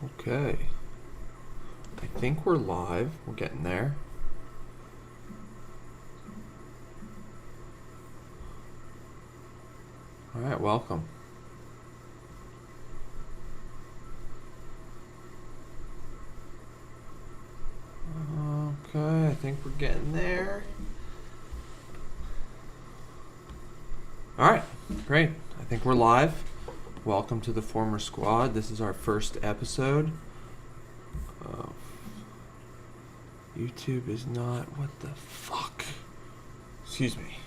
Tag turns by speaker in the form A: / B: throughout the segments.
A: Okay. I think we're live. We're getting there. All right, welcome. Okay, I think we're getting there. All right, great. I think we're live. Welcome to the Former Squad. This is our first episode. YouTube is not... What the fuck? Excuse me.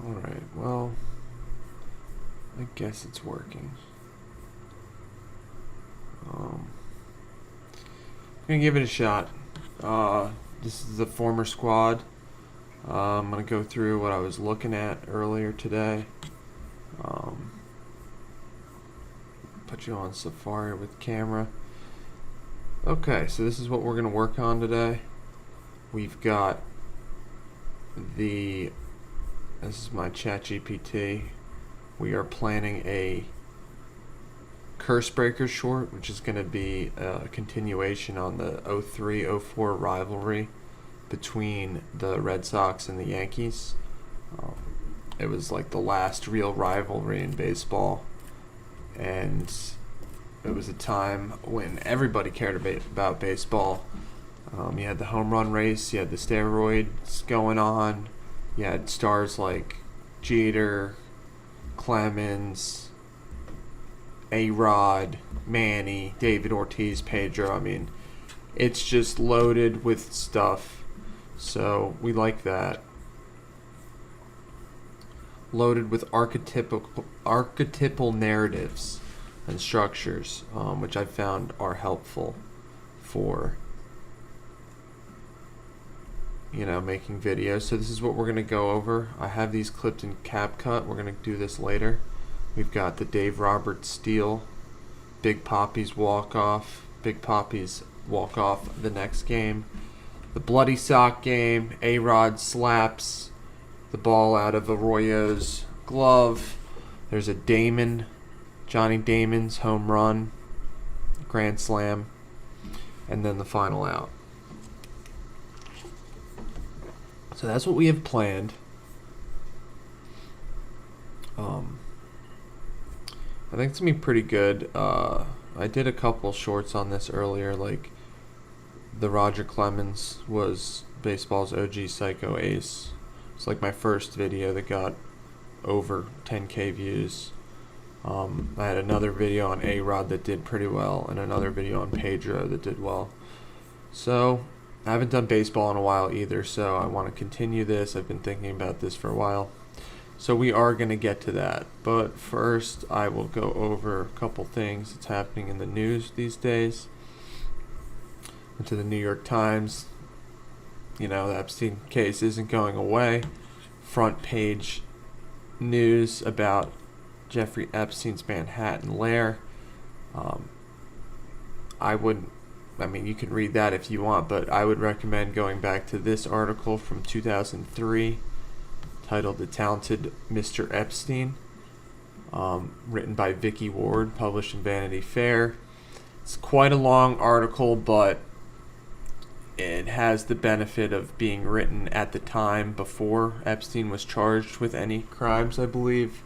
A: Alright, well, I guess it's working. I'm gonna give it a shot. This is the Former Squad. I'm gonna go through what I was looking at earlier today. Put you on Safari with camera. Okay, so this is what we're gonna work on today. We've got this is my ChatGPT. We are planning a Curse Breaker short, which is going to be a continuation on the 03-04 rivalry between the Red Sox and the Yankees. It was like the last real rivalry in baseball, and it was a time when everybody cared about baseball. You had the home run race, you had the steroids going on, you had stars like Jeter, Clemens, A-Rod, Manny, David Ortiz, Pedro. I mean, it's just loaded with stuff. So we like that. Loaded with archetypal narratives and structures, which I found are helpful for making videos. So this is what we're going to go over. I have these clipped in CapCut. We're going to do this later. We've got the Dave Roberts steal, Big Papi's walk-off, Big Papi's walk-off the next game, the Bloody Sock game, A-Rod slaps the ball out of Arroyo's glove. There's a Johnny Damon's home run, grand slam, and then the final out. So that's what we have planned. I think it's going to be pretty good. I did a couple shorts on this earlier, like the Roger Clemens was baseball's OG Psycho Ace. It's like my first video that got over 10K views. I had another video on A-Rod that did pretty well, and another video on Pedro that did well. So I haven't done baseball in a while either, so I want to continue this. I've been thinking about this for a while. So we are going to get to that. But first, I will go over a couple things that's happening in the news these days. Went to the New York Times. The Epstein case isn't going away. Front page news about Jeffrey Epstein's Manhattan lair. You can read that if you want, but I would recommend going back to this article from 2003 titled The Talented Mr. Epstein, written by Vicky Ward, published in Vanity Fair. It's quite a long article, but it has the benefit of being written at the time before Epstein was charged with any crimes, I believe.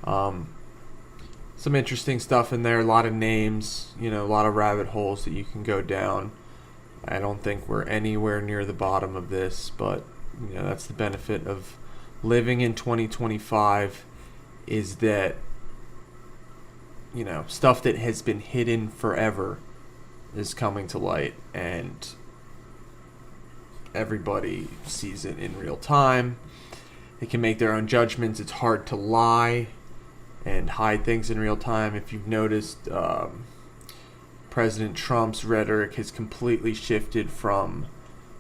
A: Some interesting stuff in there, a lot of names, a lot of rabbit holes that you can go down. I don't think we're anywhere near the bottom of this, but that's the benefit of living in 2025, is that stuff that has been hidden forever is coming to light, and everybody sees it in real time. They can make their own judgments. It's hard to lie and hide things in real time. If you've noticed, President Trump's rhetoric has completely shifted from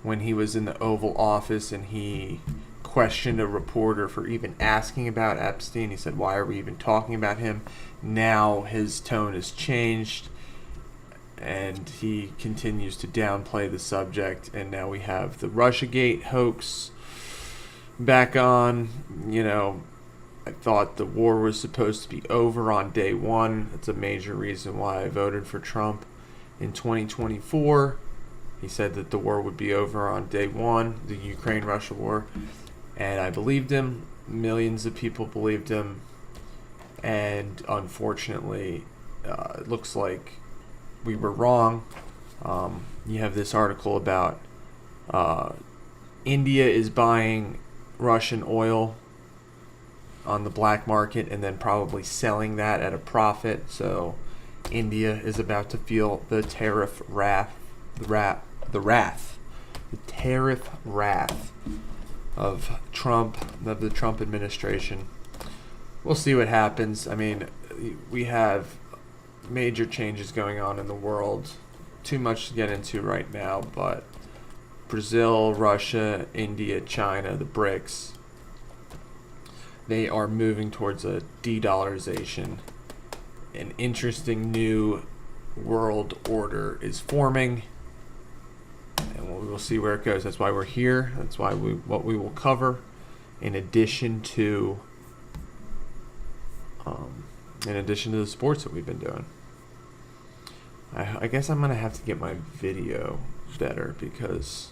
A: when he was in the Oval Office and he questioned a reporter for even asking about Epstein. He said, "Why are we even talking about him?" Now his tone has changed and he continues to downplay the subject, and now we have the Russiagate hoax back on. I thought the war was supposed to be over on day one. That's a major reason why I voted for Trump in 2024. He said that the war would be over on day one, the Ukraine-Russia war, and I believed him. Millions of people believed him, and unfortunately, it looks like we were wrong. You have this article about India is buying Russian oil on the black market and then probably selling that at a profit. So India is about to feel the tariff wrath of the Trump administration. We'll see what happens. I mean, we have major changes going on in the world. Too much to get into right now, but Brazil, Russia, India, China, the BRICS, they are moving towards a de-dollarization. An interesting new world order is forming, and we will see where it goes. That's why we're here. That's why what we will cover, in addition to the sports that we've been doing. I guess I'm gonna have to get my video better because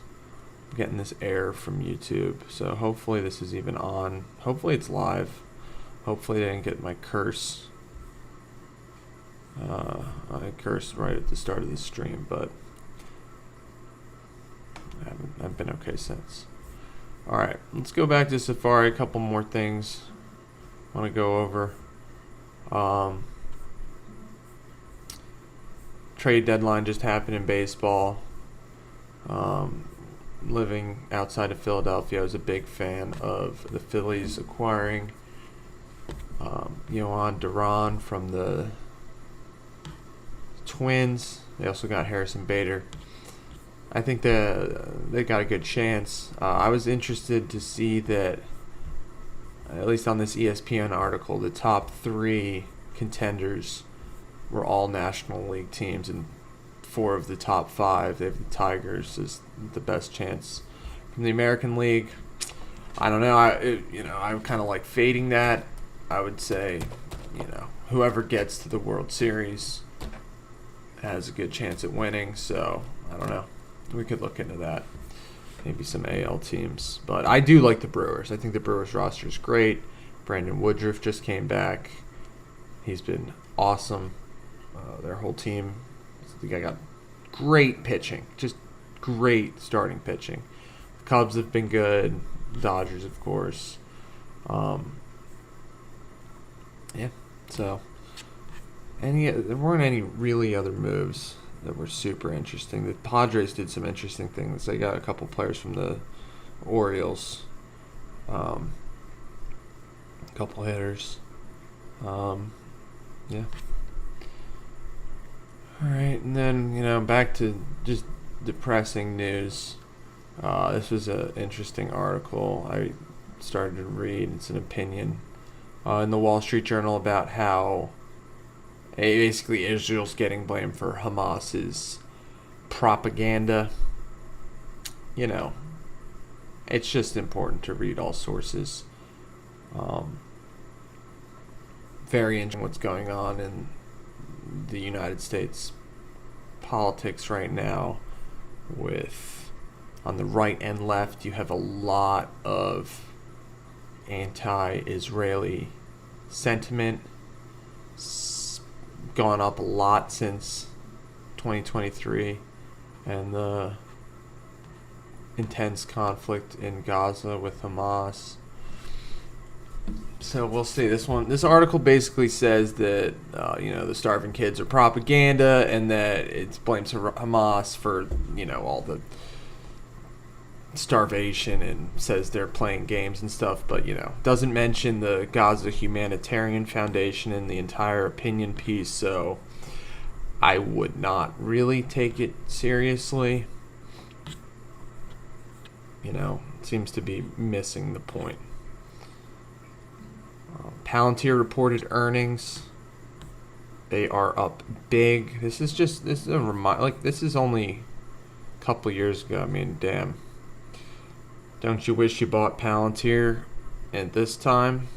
A: I'm getting this error from YouTube. So hopefully this is even on. Hopefully it's live. Hopefully I didn't get my curse. I cursed right at the start of the stream, but I've been okay since. All right, let's go back to Safari. A couple more things I want to go over. Trade deadline just happened in baseball. Living outside of Philadelphia, I was a big fan of the Phillies acquiring Yohan Duran from the Twins. They also got Harrison Bader. I think they got a good chance. I was interested to see that, at least on this ESPN article, the top 3 contenders were all National League teams, and 4 of the top 5, they have the Tigers as the best chance. From the American League, I don't know. I'm kind of like fading that. I would say, whoever gets to the World Series has a good chance at winning. So I don't know. We could look into that. Maybe some AL teams, but I do like the Brewers. I think the Brewers roster is great. Brandon Woodruff just came back. He's been awesome. Their whole team, the guy got great pitching, just great starting pitching. The Cubs have been good. Dodgers, of course. Yeah. So, there weren't any really other moves that were super interesting. The Padres did some interesting things. They got a couple players from the Orioles. A couple hitters. Yeah. All right, and then, back to just depressing news. This was an interesting article I started to read. It's an opinion in the Wall Street Journal about how basically Israel's getting blamed for Hamas's propaganda. It's just important to read all sources. Very interesting what's going on in the United States politics right now. With, on the right and left, you have a lot of anti-Israeli sentiment. Gone up a lot since 2023 and the intense conflict in Gaza with Hamas. So we'll see. This article basically says that the starving kids are propaganda, and that it blames Hamas for all the starvation and says they're playing games and stuff, but doesn't mention the Gaza Humanitarian Foundation in the entire opinion piece, so I would not really take it seriously. It seems to be missing the point. Palantir reported earnings. They are up big. This is a reminder. Like, this is only a couple years ago. I mean, damn. Don't you wish you bought Palantir at this time?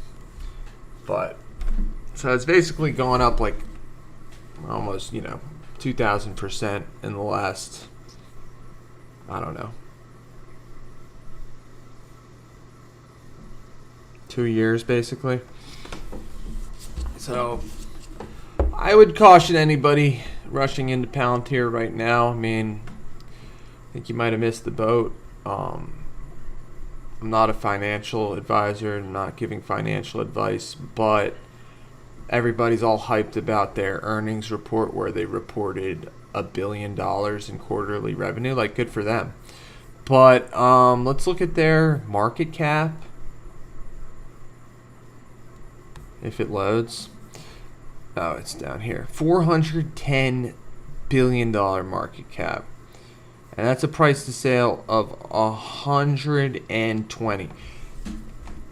A: But so it's basically gone up like almost 2,000% in the last, I don't know, 2 years basically. So I would caution anybody rushing into Palantir right now. I mean, I think you might have missed the boat. I'm not a financial advisor. I'm not giving financial advice, but everybody's all hyped about their earnings report where they reported $1 billion in quarterly revenue. Like, good for them. But let's look at their market cap. If it loads. Oh, it's down here. $410 billion market cap. And that's a price to sale of 120.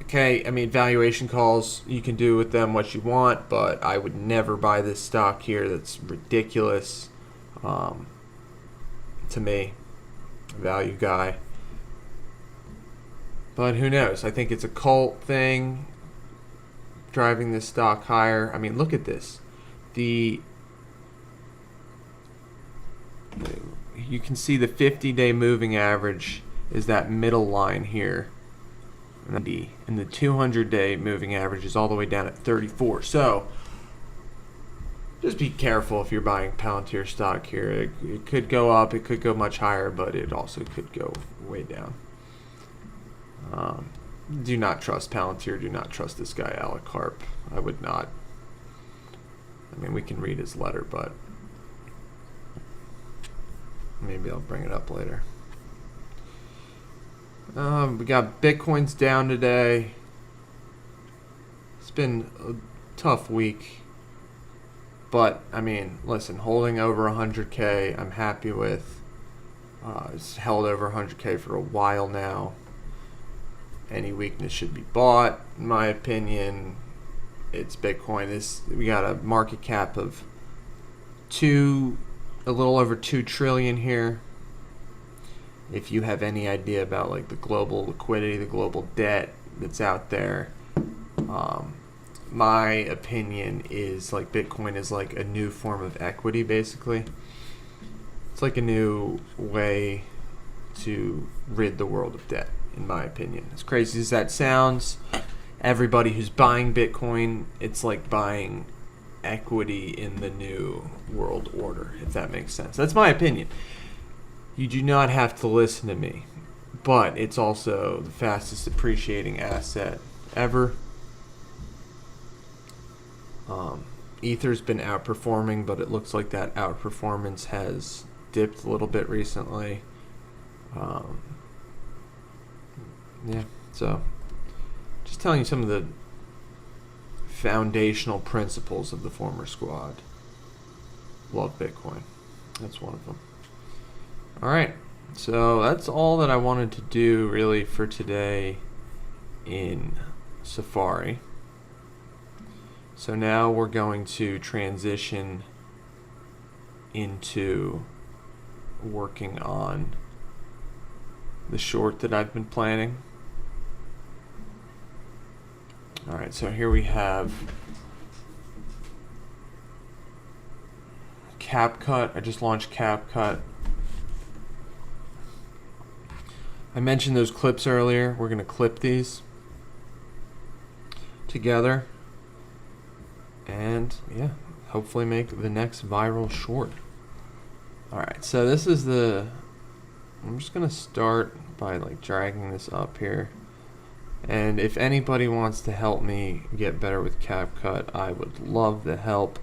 A: Okay, I mean, valuation calls, you can do with them what you want, but I would never buy this stock here. That's ridiculous to me, value guy. But who knows? I think it's a cult thing driving this stock higher. I mean, look at this. You can see the 50-day moving average is that middle line here. And the 200-day moving average is all the way down at 34. So just be careful if you're buying Palantir stock here. It could go up, it could go much higher, but it also could go way down. Do not trust Palantir. Do not trust this guy, Alec Harp. I would not. I mean, we can read his letter, but maybe I'll bring it up later. We got Bitcoin's down today. It's been a tough week. But, I mean, listen, holding over 100K, I'm happy with. It's held over 100K for a while now. Any weakness should be bought, in my opinion. It's Bitcoin. We got a market cap of a little over 2 trillion here. If you have any idea about like the global liquidity, the global debt that's out there, my opinion is like Bitcoin is like a new form of equity, basically. It's like a new way to rid the world of debt, in my opinion. As crazy as that sounds, everybody who's buying Bitcoin, it's like buying equity in the new world order, if that makes sense. That's my opinion. You do not have to listen to me, but it's also the fastest appreciating asset ever. Ether's been outperforming, but it looks like that outperformance has dipped a little bit recently. So just telling you some of the foundational principles of the former squad. Love Bitcoin. That's one of them. All right, so that's all that I wanted to do really for today in Safari. So now we're going to transition into working on the short that I've been planning. All right, so here we have CapCut. I just launched CapCut. I mentioned those clips earlier. We're going to clip these together and hopefully make the next viral short. All right, so this is I'm just going to start by like dragging this up here. And if anybody wants to help me get better with CapCut, I would love the help.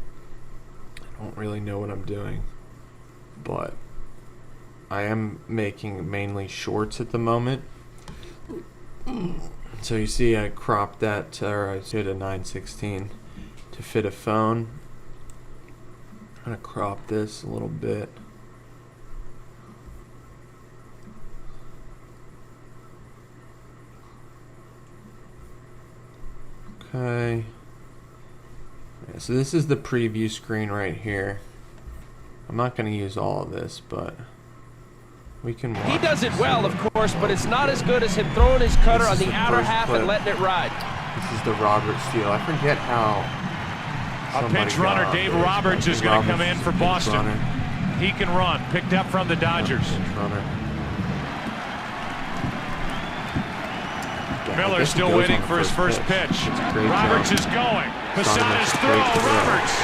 A: I don't really know what I'm doing, but I am making mainly shorts at the moment. So you see I cropped that, or I did a 9/16 to fit a phone. I'm going to crop this a little bit. Okay. Yeah, so this is the preview screen right here. I'm not going to use all of this, but we can watch.
B: He does it well, of course, but it's not as good as him throwing his cutter on the outer half and letting it ride.
A: This is the Robert Steele. I forget how.
C: A pinch runner, Dave Roberts, is going to come in for Boston. He can run. Picked up from the Dodgers. Miller still waiting for his first pitch. Roberts is going. Posada's throw. Roberts.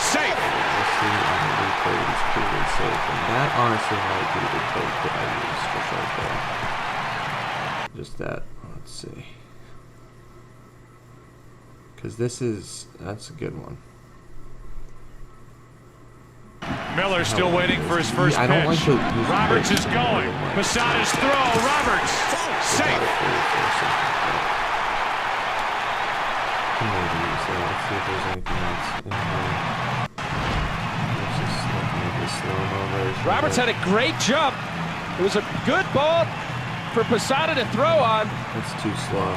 C: Safe.
A: Let's see on the replay. It's pretty safe. And that honestly might be the play that I used just right there. Just that. Let's see. Because that's a good one.
C: Miller still waiting for his first pitch. Roberts is going. Posada's throw. Roberts. Safe.
A: Maybe use that. Let's see if there's anything else in here. Let's just look at this slow-mo version.
B: Roberts had a great jump. It was a good ball for Posada to throw on.
A: That's too slow.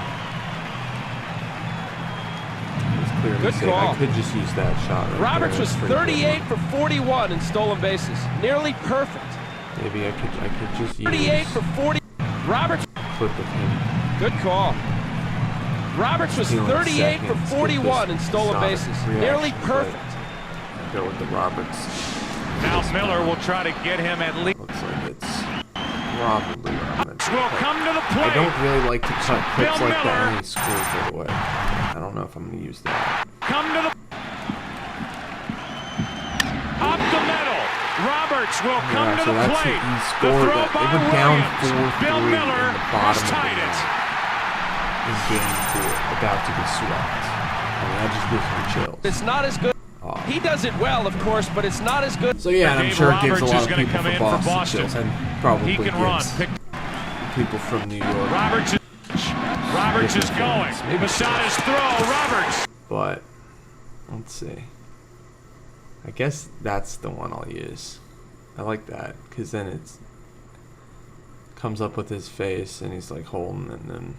A: It's clearly
B: good
A: safe.
B: call.
A: I could just use that shot right
B: Roberts
A: there.
B: was 38 for 41 in stolen bases. Nearly perfect.
A: Maybe I could just use
B: 38 for 40. Roberts.
A: Clip of him.
B: Good call. Roberts was 38 for 41 in stolen bases. Nearly perfect.
A: Go with the Roberts.
C: Now Miller will try to get him at least.
A: Looks like it's probably what I'm gonna
C: will come to the plate.
A: I don't really like to cut clips
C: Bill
A: like that
C: Miller.
A: and he screws it away. I don't know if I'm gonna use that.
C: Come to the up the middle. Roberts will come to
A: so
C: the
A: that's
C: plate.
A: He
C: The
A: scored.
C: throw
A: They
C: by
A: were down
C: Williams.
A: 4-3
C: Bill
A: in
C: Miller
A: the
C: has
A: bottom
C: tied
A: of
C: it.
A: in game 4, about to be swept. I mean, that just gives me chills.
B: It's not as good.
A: Oh.
B: He does it well, of course, but it's not as good.
A: So yeah, I'm
C: Dave
A: sure it gives a
C: Roberts
A: lot
C: is
A: of
C: gonna
A: people
C: come in
A: for
C: for
A: Boston
C: Boston.
A: chills, and probably
C: He can run.
A: gives people from New York.
C: Roberts is going. Posada's throw. Roberts.
A: But let's see. I guess that's the one I'll use. I like that because then it's comes up with his face and he's like holding and then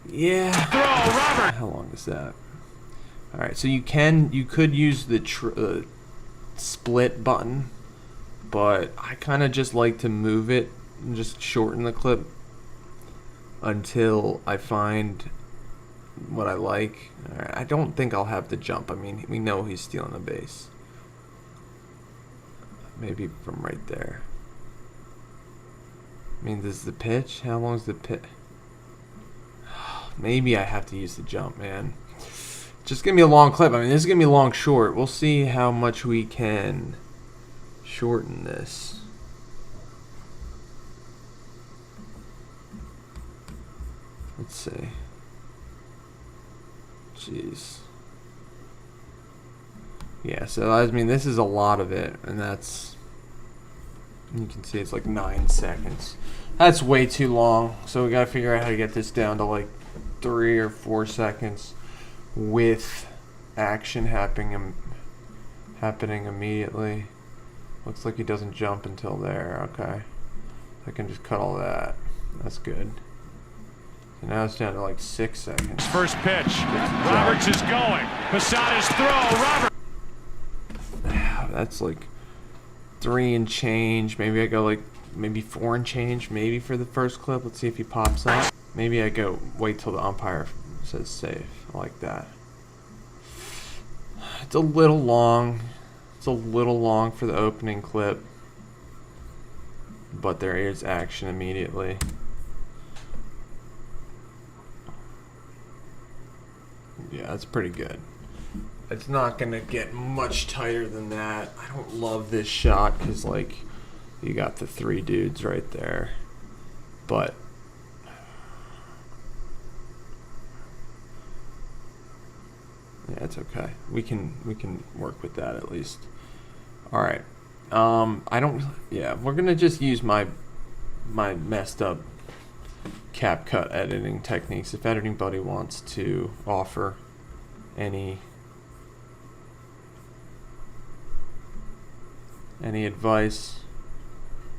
A: yeah.
C: Throw. Roberts.
A: How long is that? All right, so you could use the split button, but I kind of just like to move it and just shorten the clip until I find what I like. All right, I don't think I'll have the jump. I mean, we know he's stealing a base. Maybe from right there. I mean, this is the pitch. How long is the pitch? Maybe I have to use the jump, man. Just give me a long clip. I mean, this is going to be a long short. We'll see how much we can shorten this. Let's see. Jeez. Yeah, so I mean, this is a lot of it, and that's, you can see it's like 9 seconds. That's way too long, so we gotta figure out how to get this down to like 3 or 4 seconds with action happening immediately. Looks like he doesn't jump until there. Okay, I can just cut all that. That's good. So now it's down to like 6 seconds.
C: First pitch. Roberts is going. Posada's throw. Roberts.
A: That's like 3 and change. Maybe I go like maybe 4 and change. Maybe for the first clip. Let's see if he pops up. Maybe I go wait till the umpire says safe. I like that. It's a little long. It's a little long for the opening clip, but there is action immediately. Yeah, that's pretty good. It's not gonna get much tighter than that. I don't love this shot because like you got the 3 dudes right there, but yeah, it's okay. We can work with that at least. All right. I don't. Yeah, we're gonna just use my messed up CapCut editing techniques. If anybody wants to offer any advice,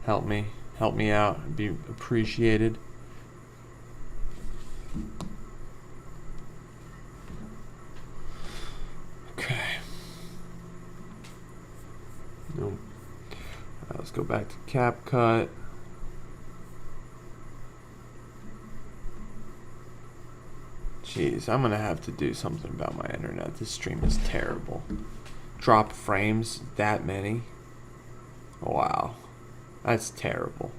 A: help me out. It'd be appreciated. Okay. Nope. Let's go back to CapCut. Jeez, I'm gonna have to do something about my internet. This stream is terrible. Drop frames, that many? Wow. That's terrible.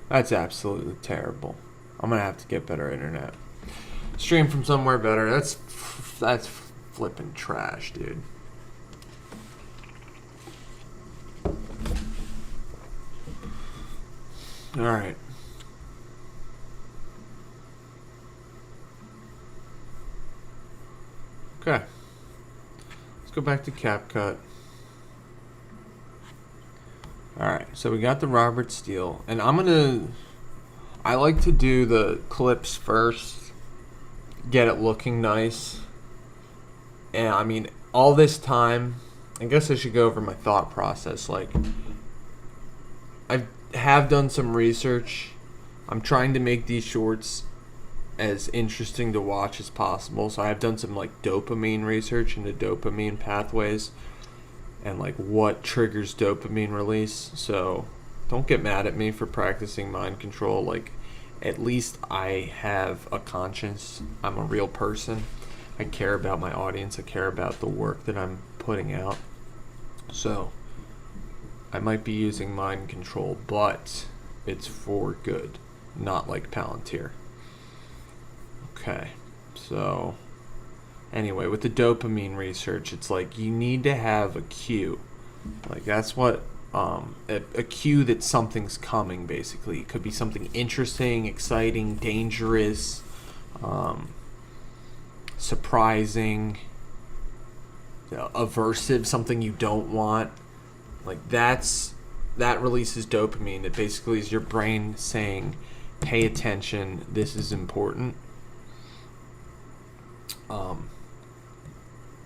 A: That's absolutely terrible. I'm gonna have to get better internet. Stream from somewhere better. That's flipping trash, dude. Alright. Okay. Let's go back to CapCut. Alright, so we got the Robert Steele. And I like to do the clips first. Get it looking nice. And I mean, all this time, I guess I should go over my thought process. Like, I have done some research. I'm trying to make these shorts as interesting to watch as possible. So I have done some like dopamine research into dopamine pathways and like what triggers dopamine release. So don't get mad at me for practicing mind control. Like, at least I have a conscience. I'm a real person. I care about my audience. I care about the work that I'm putting out. So I might be using mind control, but it's for good, not like Palantir. Okay, so anyway, with the dopamine research, it's like you need to have a cue. Like, that's what a cue that something's coming, basically. It could be something interesting, exciting, dangerous, surprising, aversive, something you don't want. Like, that releases dopamine. It basically is your brain saying, pay attention, this is important.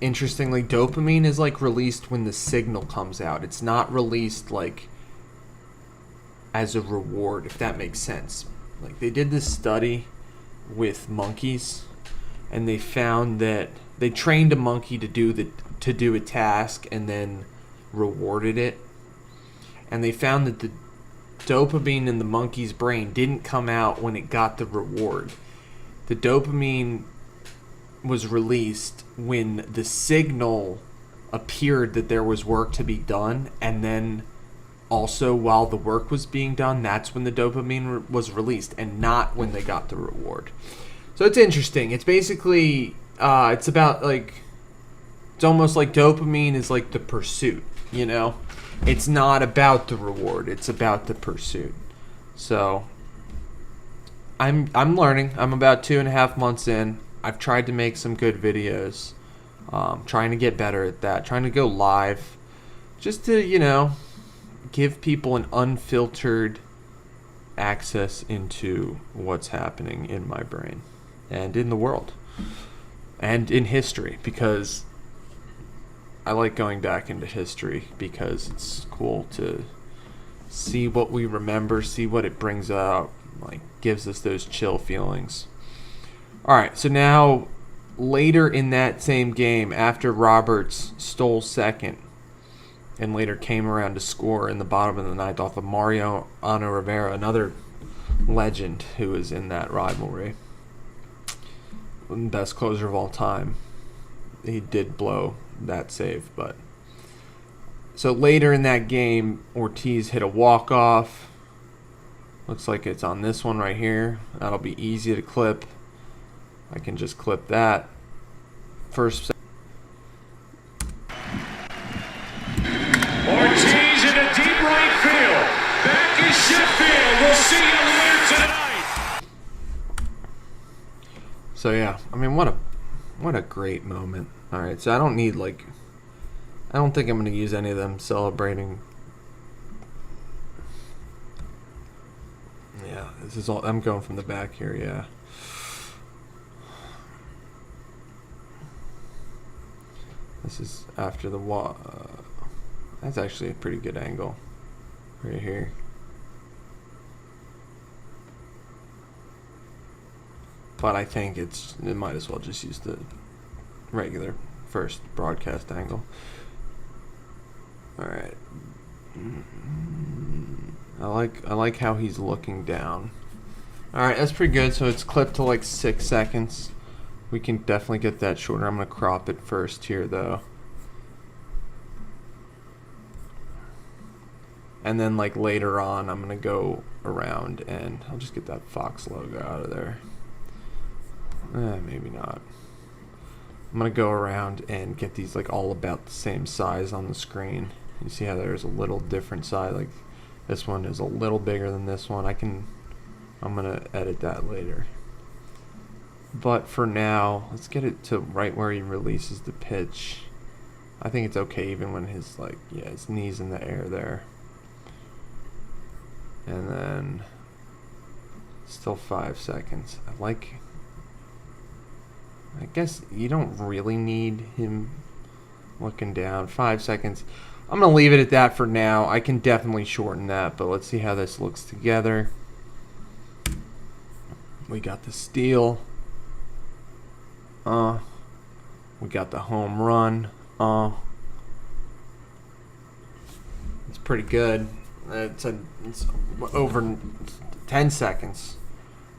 A: Interestingly, dopamine is like released when the signal comes out. It's not released like as a reward, if that makes sense. Like, they did this study with monkeys, and they found that they trained a monkey to do a task and then rewarded it. And they found that the dopamine in the monkey's brain didn't come out when it got the reward. The dopamine was released when the signal appeared that there was work to be done, and then also while the work was being done, that's when the dopamine was released, and not when they got the reward. So it's interesting. It's basically it's about like, it's almost like dopamine is like the pursuit, you know? It's not about the reward, it's about the pursuit. So I'm learning. I'm about 2.5 months in. I've tried to make some good videos. Trying to get better at that. Trying to go live. Just to, you know, give people an unfiltered access into what's happening in my brain. And in the world. And in history. Because I like going back into history. Because it's cool to see what we remember. See what it brings out. Like, gives us those chill feelings. Alright, so now later in that same game, after Roberts stole second and later came around to score in the bottom of the ninth off of Mariano Rivera, another legend who was in that rivalry. Best closer of all time. He did blow that save, but... So later in that game, Ortiz hit a walk-off. Looks like it's on this one right here. That'll be easy to clip. I can just clip that. Ortiz
C: in a deep right field. Back is Sheffield. We'll see you later tonight.
A: So yeah, I mean, what a great moment. All right, so I don't think I'm gonna use any of them celebrating this is all. I'm going from the back here. Yeah. This is after the wall. That's actually a pretty good angle, right here. But I think it might as well just use the regular first broadcast angle. All right. I like how he's looking down. All right, that's pretty good. So it's clipped to like 6 seconds. We can definitely get that shorter. I'm gonna crop it first here though. And then like later on, I'm gonna go around and I'll just get that Fox logo out of there. Maybe not. I'm gonna go around and get these like all about the same size on the screen. You see how there's a little different size, like this one is a little bigger than this one. I'm gonna edit that later. But for now, let's get it to right where he releases the pitch. I think it's okay even when his his knee's in the air there. And then still 5 seconds. I guess you don't really need him looking down. 5 seconds. I'm going to leave it at that for now. I can definitely shorten that, but let's see how this looks together. We got the steal. We got the home run. It's pretty good. It's over 10 seconds,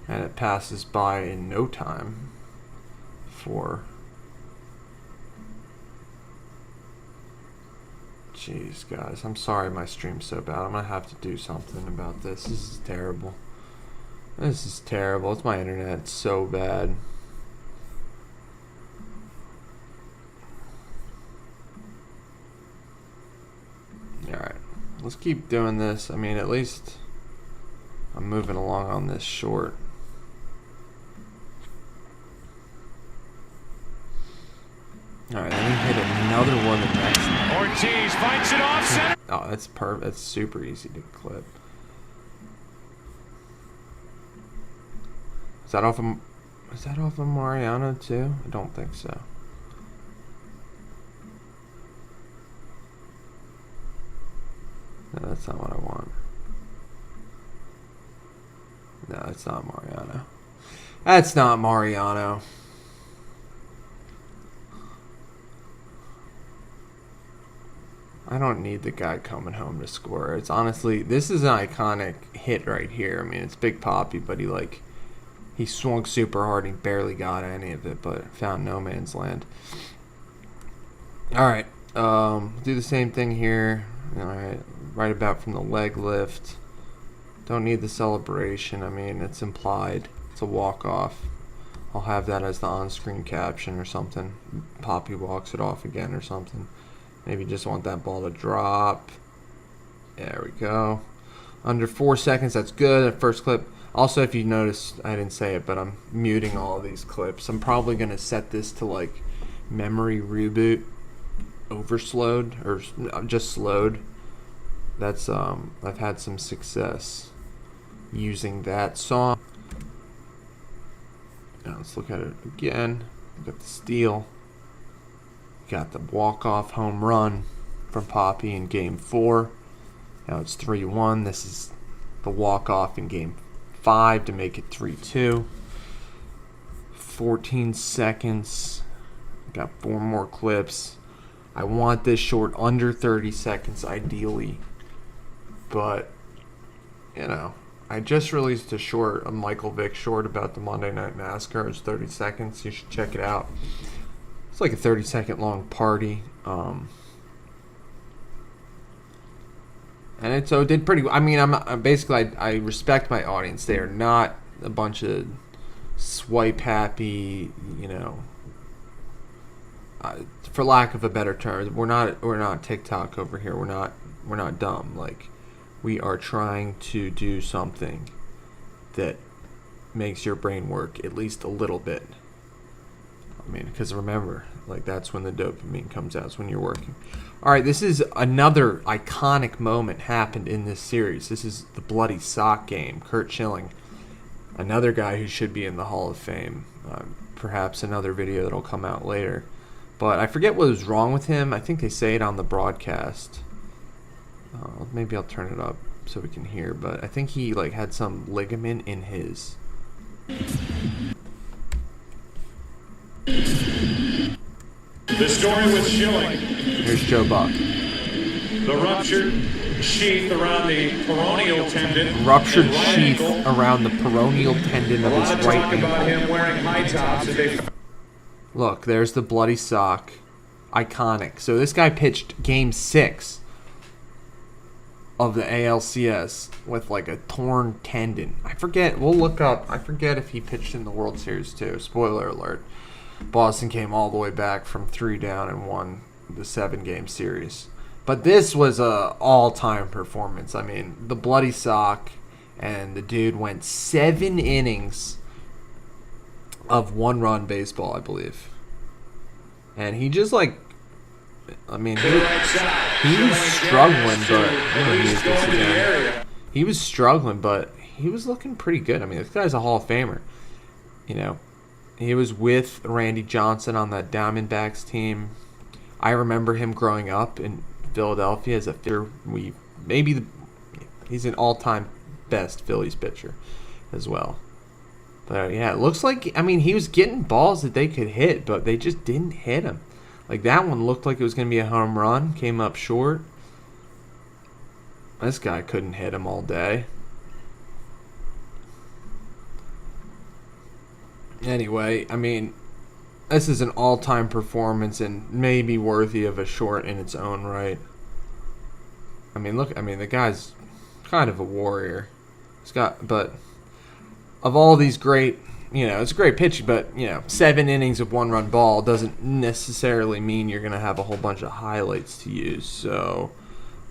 A: and it passes by in no time. Jeez, guys, I'm sorry my stream's so bad. I'm gonna have to do something about this. This is terrible. This is terrible. It's my internet. It's so bad. Alright, let's keep doing this. I mean, at least I'm moving along on this short. Alright, then we hit another one the next.
C: Ortiz fights it off center.
A: Oh, that's perfect. That's super easy to clip. Is that off of Mariano too? I don't think so. No, that's not what I want. No, that's not Mariano. That's not Mariano. I don't need the guy coming home to score. It's honestly, this is an iconic hit right here. I mean, it's Big Papi, but he swung super hard. He barely got any of it, but found no man's land. All right, do the same thing here. All right, right about from the leg lift. Don't need the celebration. I mean, it's implied. It's a walk-off. I'll have that as the on-screen caption or something. Papi walks it off again or something. Maybe just want that ball to drop. There we go. Under 4 seconds, that's good. That first clip. Also, if you notice, I didn't say it, but I'm muting all of these clips. I'm probably going to set this to like memory reboot overslowed or just slowed. That's I've had some success using that song. Now let's look at it again. Got the steal. Got the walk-off home run from Papi in Game 4. Now it's 3-1. This is the walk-off in Game 5 to make it 3-2. 14 seconds. Got 4 more clips. I want this short under 30 seconds ideally. But, you know, I just released a short, a Michael Vick short about the Monday Night Massacre. It's 30 seconds. You should check it out. It's like a 30-second long party. And it did pretty. I mean, I'm basically I respect my audience. They are not a bunch of swipe happy, you know. For lack of a better term, we're not TikTok over here. We're not dumb. Like, we are trying to do something that makes your brain work at least a little bit. I mean, because remember, like, that's when the dopamine comes out. It's when you're working. All right, this is another iconic moment happened in this series. This is the bloody sock game. Curt Schilling another guy who should be in the Hall of Fame. Perhaps another video that'll come out later. But I forget what was wrong with him. I think they say it on the broadcast. Maybe I'll turn it up so we can hear. But I think he like had some ligament in his.
C: The story with Schilling.
A: Here's Joe Buck.
C: The ruptured sheath around the peroneal tendon.
A: Ruptured sheath around the peroneal tendon of his right ankle.
C: About him wearing high tops.
A: Look, there's the bloody sock. Iconic. So this guy pitched Game 6 of the ALCS with like a torn tendon. I forget. We'll look up. I forget if he pitched in the World Series too. Spoiler alert. Boston came all the way back from 3 down and won the 7-game series. But this was a all-time performance. I mean, the bloody sock, and the dude went 7 innings of 1-run baseball, I believe. And he just like, I mean, he was struggling, but he was struggling, but he was looking pretty good. I mean, this guy's a Hall of Famer. You know, he was with Randy Johnson on that Diamondbacks team. I remember him growing up in Philadelphia as a pitcher. He's an all-time best Phillies pitcher as well. But yeah, it looks like, I mean, he was getting balls that they could hit, but they just didn't hit him. Like that one looked like it was going to be a home run, came up short. This guy couldn't hit him all day. Anyway, I mean, this is an all-time performance and maybe worthy of a short in its own right. I mean, look, I mean, the guy's kind of a warrior. But of all these great, you know, it's great pitching, but, you know, 7 innings of 1-run ball doesn't necessarily mean you're going to have a whole bunch of highlights to use. So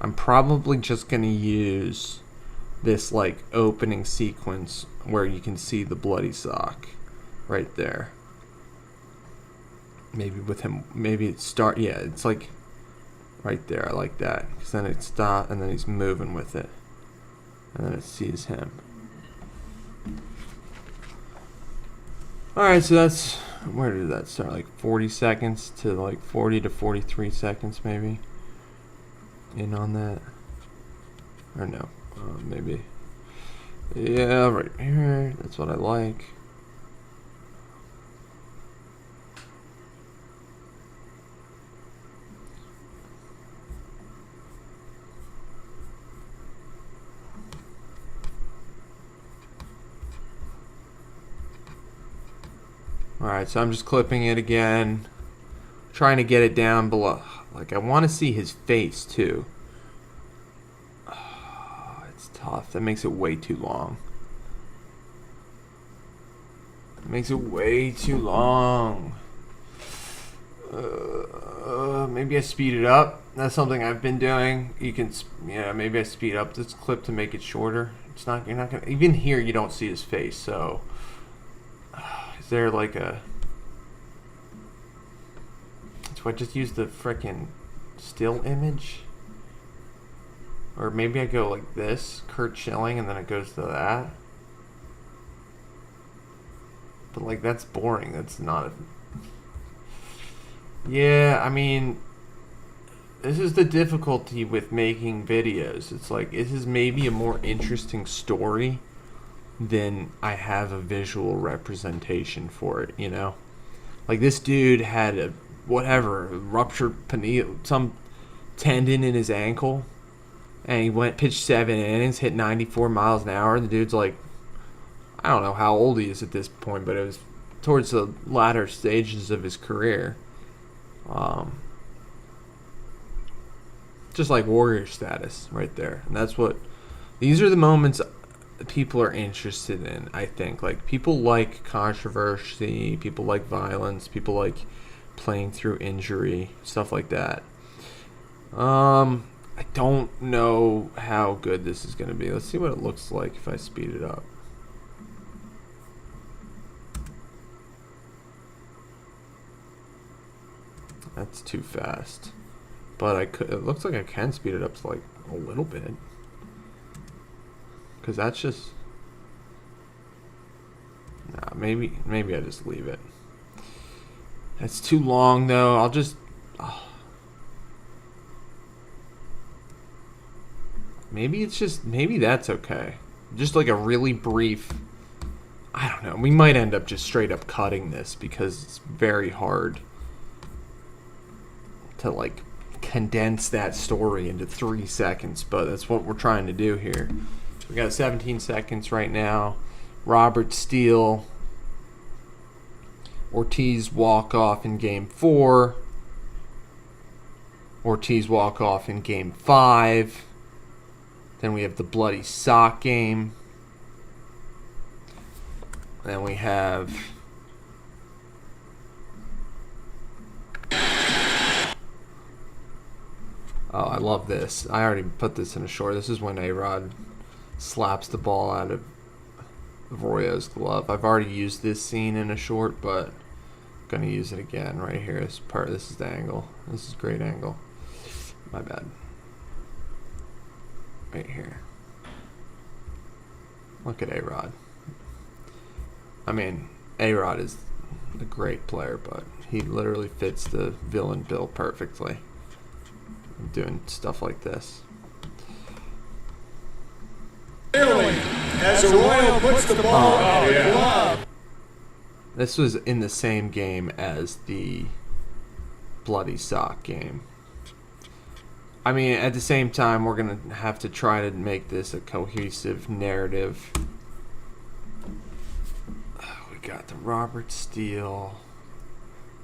A: I'm probably just going to use this, like, opening sequence where you can see the bloody sock right there. Maybe with him, maybe it start, yeah, it's like right there. I like that because then it stopped and then he's moving with it, and then it sees him. All right, so that's, where did that start? Like 40 seconds to like 40 to 43 seconds, maybe. In on that, or no? Maybe. Yeah, right here. That's what I like. Alright, so I'm just clipping it again. Trying to get it down below. Like, I want to see his face, too. Oh, it's tough. That makes it way too long. It makes it way too long. Maybe I speed it up. That's something I've been doing. You can, yeah, maybe I speed up this clip to make it shorter. It's not, you're not gonna, even here you don't see his face, so... Is there like a... Do I just use the frickin' still image? Or maybe I go like this, Curt Schilling, and then it goes to that? But like, that's boring. That's not a... Yeah, I mean... This is the difficulty with making videos. It's like, this is maybe a more interesting story than I have a visual representation for it, you know? Like, this dude had a, whatever, ruptured pineal, some tendon in his ankle, and he pitched 7 innings, hit 94 miles an hour, and the dude's like, I don't know how old he is at this point, but it was towards the latter stages of his career. Just like warrior status right there. And that's what, these are the moments people are interested in, I think. Like, people like controversy, people like violence, people like playing through injury, stuff like that. I don't know how good this is going to be. Let's see what it looks like if I speed it up. That's too fast. But I could, it looks like I can speed it up to like a little bit. Because that's just... Maybe I just leave it. That's too long, though. I'll just... Maybe that's okay. Just like a really brief... I don't know. We might end up just straight up cutting this because it's very hard to, like, condense that story into 3 seconds. But that's what we're trying to do here. We got 17 seconds right now. Robert steal. Ortiz walk off in game 4. Ortiz walk off in game 5. Then we have the bloody sock game. Then we have I love this. I already put this in a short. This is when A-Rod slaps the ball out of Arroyo's glove. I've already used this scene in a short, but I'm gonna use it again right here. This is the angle. This is a great angle. My bad. Right here. Look at A-Rod. I mean, A-Rod is a great player, but he literally fits the villain bill perfectly. Doing stuff like this.
D: As Arroyo puts the ball out of the glove.
A: This was in the same game as the bloody sock game. I mean, at the same time, we're going to have to try to make this a cohesive narrative. We got the Robert steal.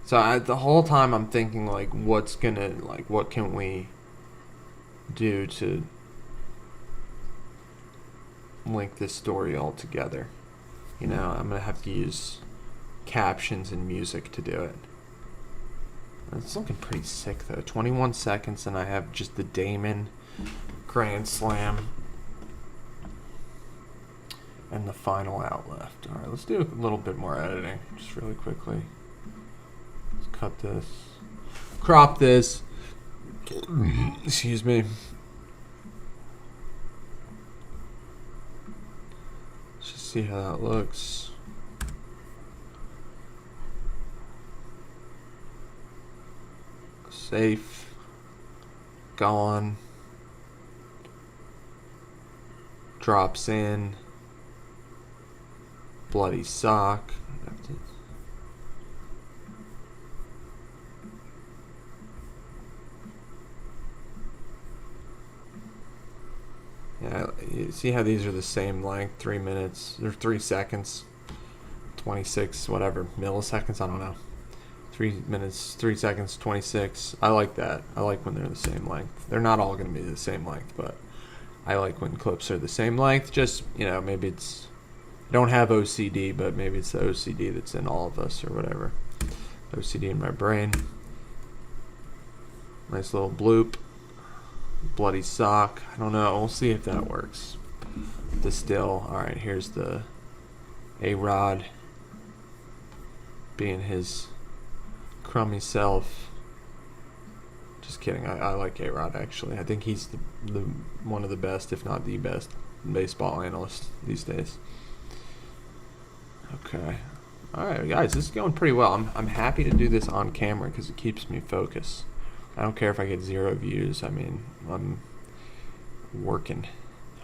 A: So the whole time I'm thinking, like, what can we do to link this story all together? You know, I'm going to have to use captions and music to do it. It's looking pretty sick, though. 21 seconds, and I have just the Damon Grand Slam and the final out left. All right, let's do a little bit more editing, just really quickly. Let's cut this. Crop this. Excuse me. Let's just see how that looks. Safe. Gone. Drops in. Bloody sock. Yeah, you see how these are the same length? 3 minutes or 3 seconds, 26 whatever milliseconds. I don't know. 3 minutes, 3 seconds, 26. I like that. I like when they're the same length. They're not all going to be the same length, but I like when clips are the same length. Just, you know, maybe it's, I don't have OCD, but maybe it's the OCD that's in all of us or whatever. OCD in my brain. Nice little bloop. Bloody sock. I don't know. We'll see if that works. The still. Alright, here's the A-Rod being his crummy self. Just kidding. I like A-Rod, actually. I think he's the one of the best, if not the best, baseball analyst these days. Okay. Alright, guys, this is going pretty well. I'm happy to do this on camera because it keeps me focused. I don't care if I get 0 views. I mean, I'm working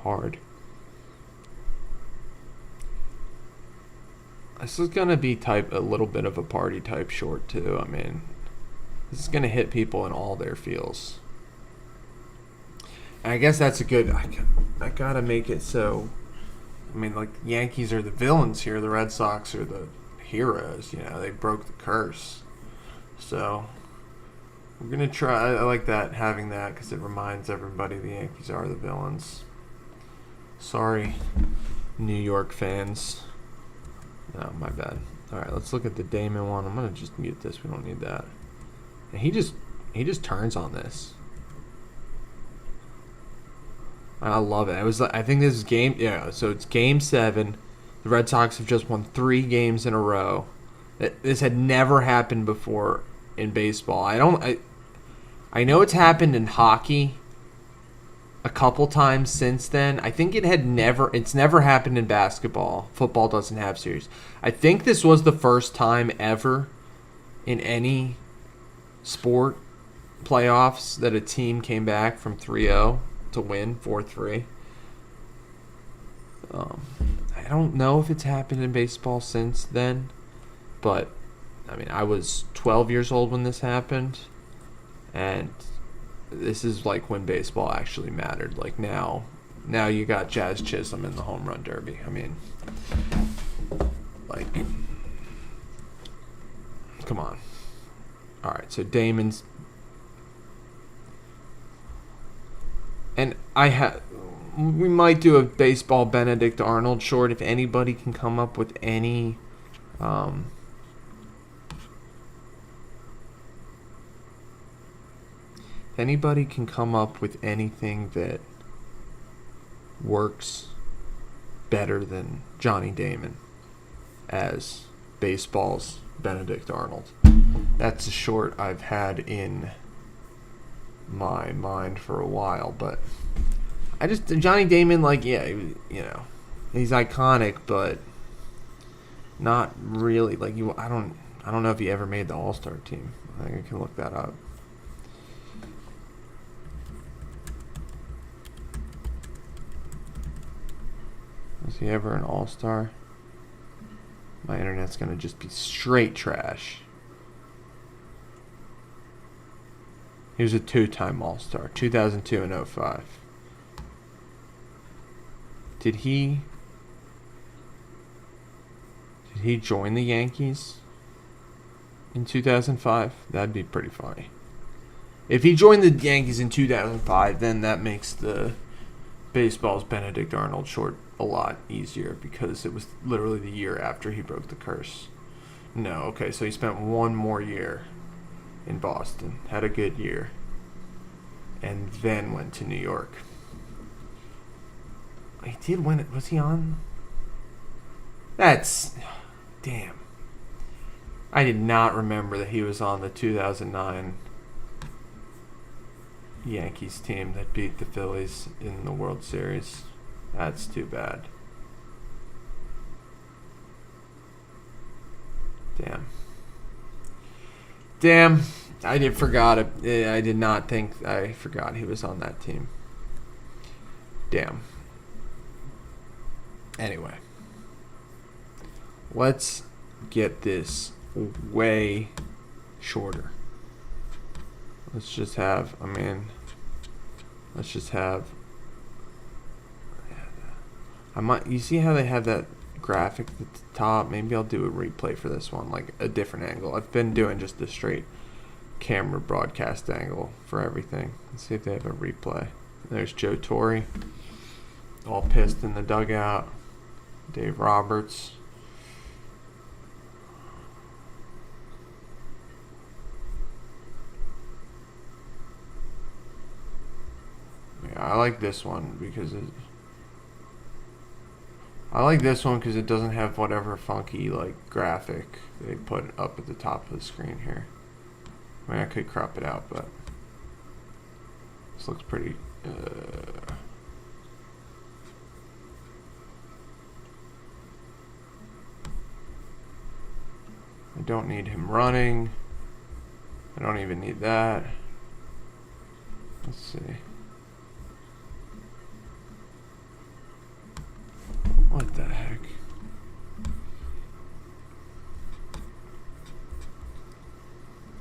A: hard. This is gonna be a little bit of a party type short too. I mean, this is gonna hit people in all their feels. And I guess that's a good. I gotta make it so. I mean, like, Yankees are the villains here. The Red Sox are the heroes. You know, they broke the curse. So we're gonna try. I like that, having that, because it reminds everybody the Yankees are the villains. Sorry, New York fans. No, my bad. Alright, let's look at the Damon one. I'm gonna just mute this. We don't need that. And he just turns on this. I love it. I think this is so it's game 7. The Red Sox have just won 3 games in a row. This had never happened before in baseball. I know it's happened in hockey, a couple times since then. I think it's never happened in basketball. Football doesn't have series. I think this was the first time ever in any sport playoffs that a team came back from 3-0 to win 4-3. I don't know if it's happened in baseball since then, but I mean, I was 12 years old when this happened, and this is like when baseball actually mattered. Like now you got Jazz Chisholm in the home run derby. I mean, like, come on. All right, so Damon's, and we might do a baseball Benedict Arnold short if anybody can come up with any. Anybody can come up with anything that works better than Johnny Damon as baseball's Benedict Arnold. That's a short I've had in my mind for a while, but Johnny Damon, like, yeah, he's iconic, but not really. Like, I don't know if he ever made the All-Star team. I think I can look that up. Was he ever an All-Star? My internet's going to just be straight trash. He was a 2-time All-Star, 2002 and 05. Did he join the Yankees in 2005? That'd be pretty funny. If he joined the Yankees in 2005, then that makes the baseball's Benedict Arnold short a lot easier because it was literally the year after he broke the curse. No, okay, so he spent one more year in Boston, had a good year, and then went to New York. He did win it. Was he on? That's... Damn. I did not remember that he was on the 2009 Yankees team that beat the Phillies in the World Series. That's too bad. Damn. I forgot it. I did not think I forgot he was on that team. Damn. Anyway. Let's get this way shorter. Let's just have you see how they have that graphic at the top? Maybe I'll do a replay for this one, like a different angle. I've been doing just the straight camera broadcast angle for everything. Let's see if they have a replay. There's Joe Torre, all pissed in the dugout. Dave Roberts. Yeah, I like this one because it doesn't have whatever funky like graphic they put up at the top of the screen here. I mean, I could crop it out, but this looks pretty. I don't need him running. I don't even need that. Let's see. What the heck?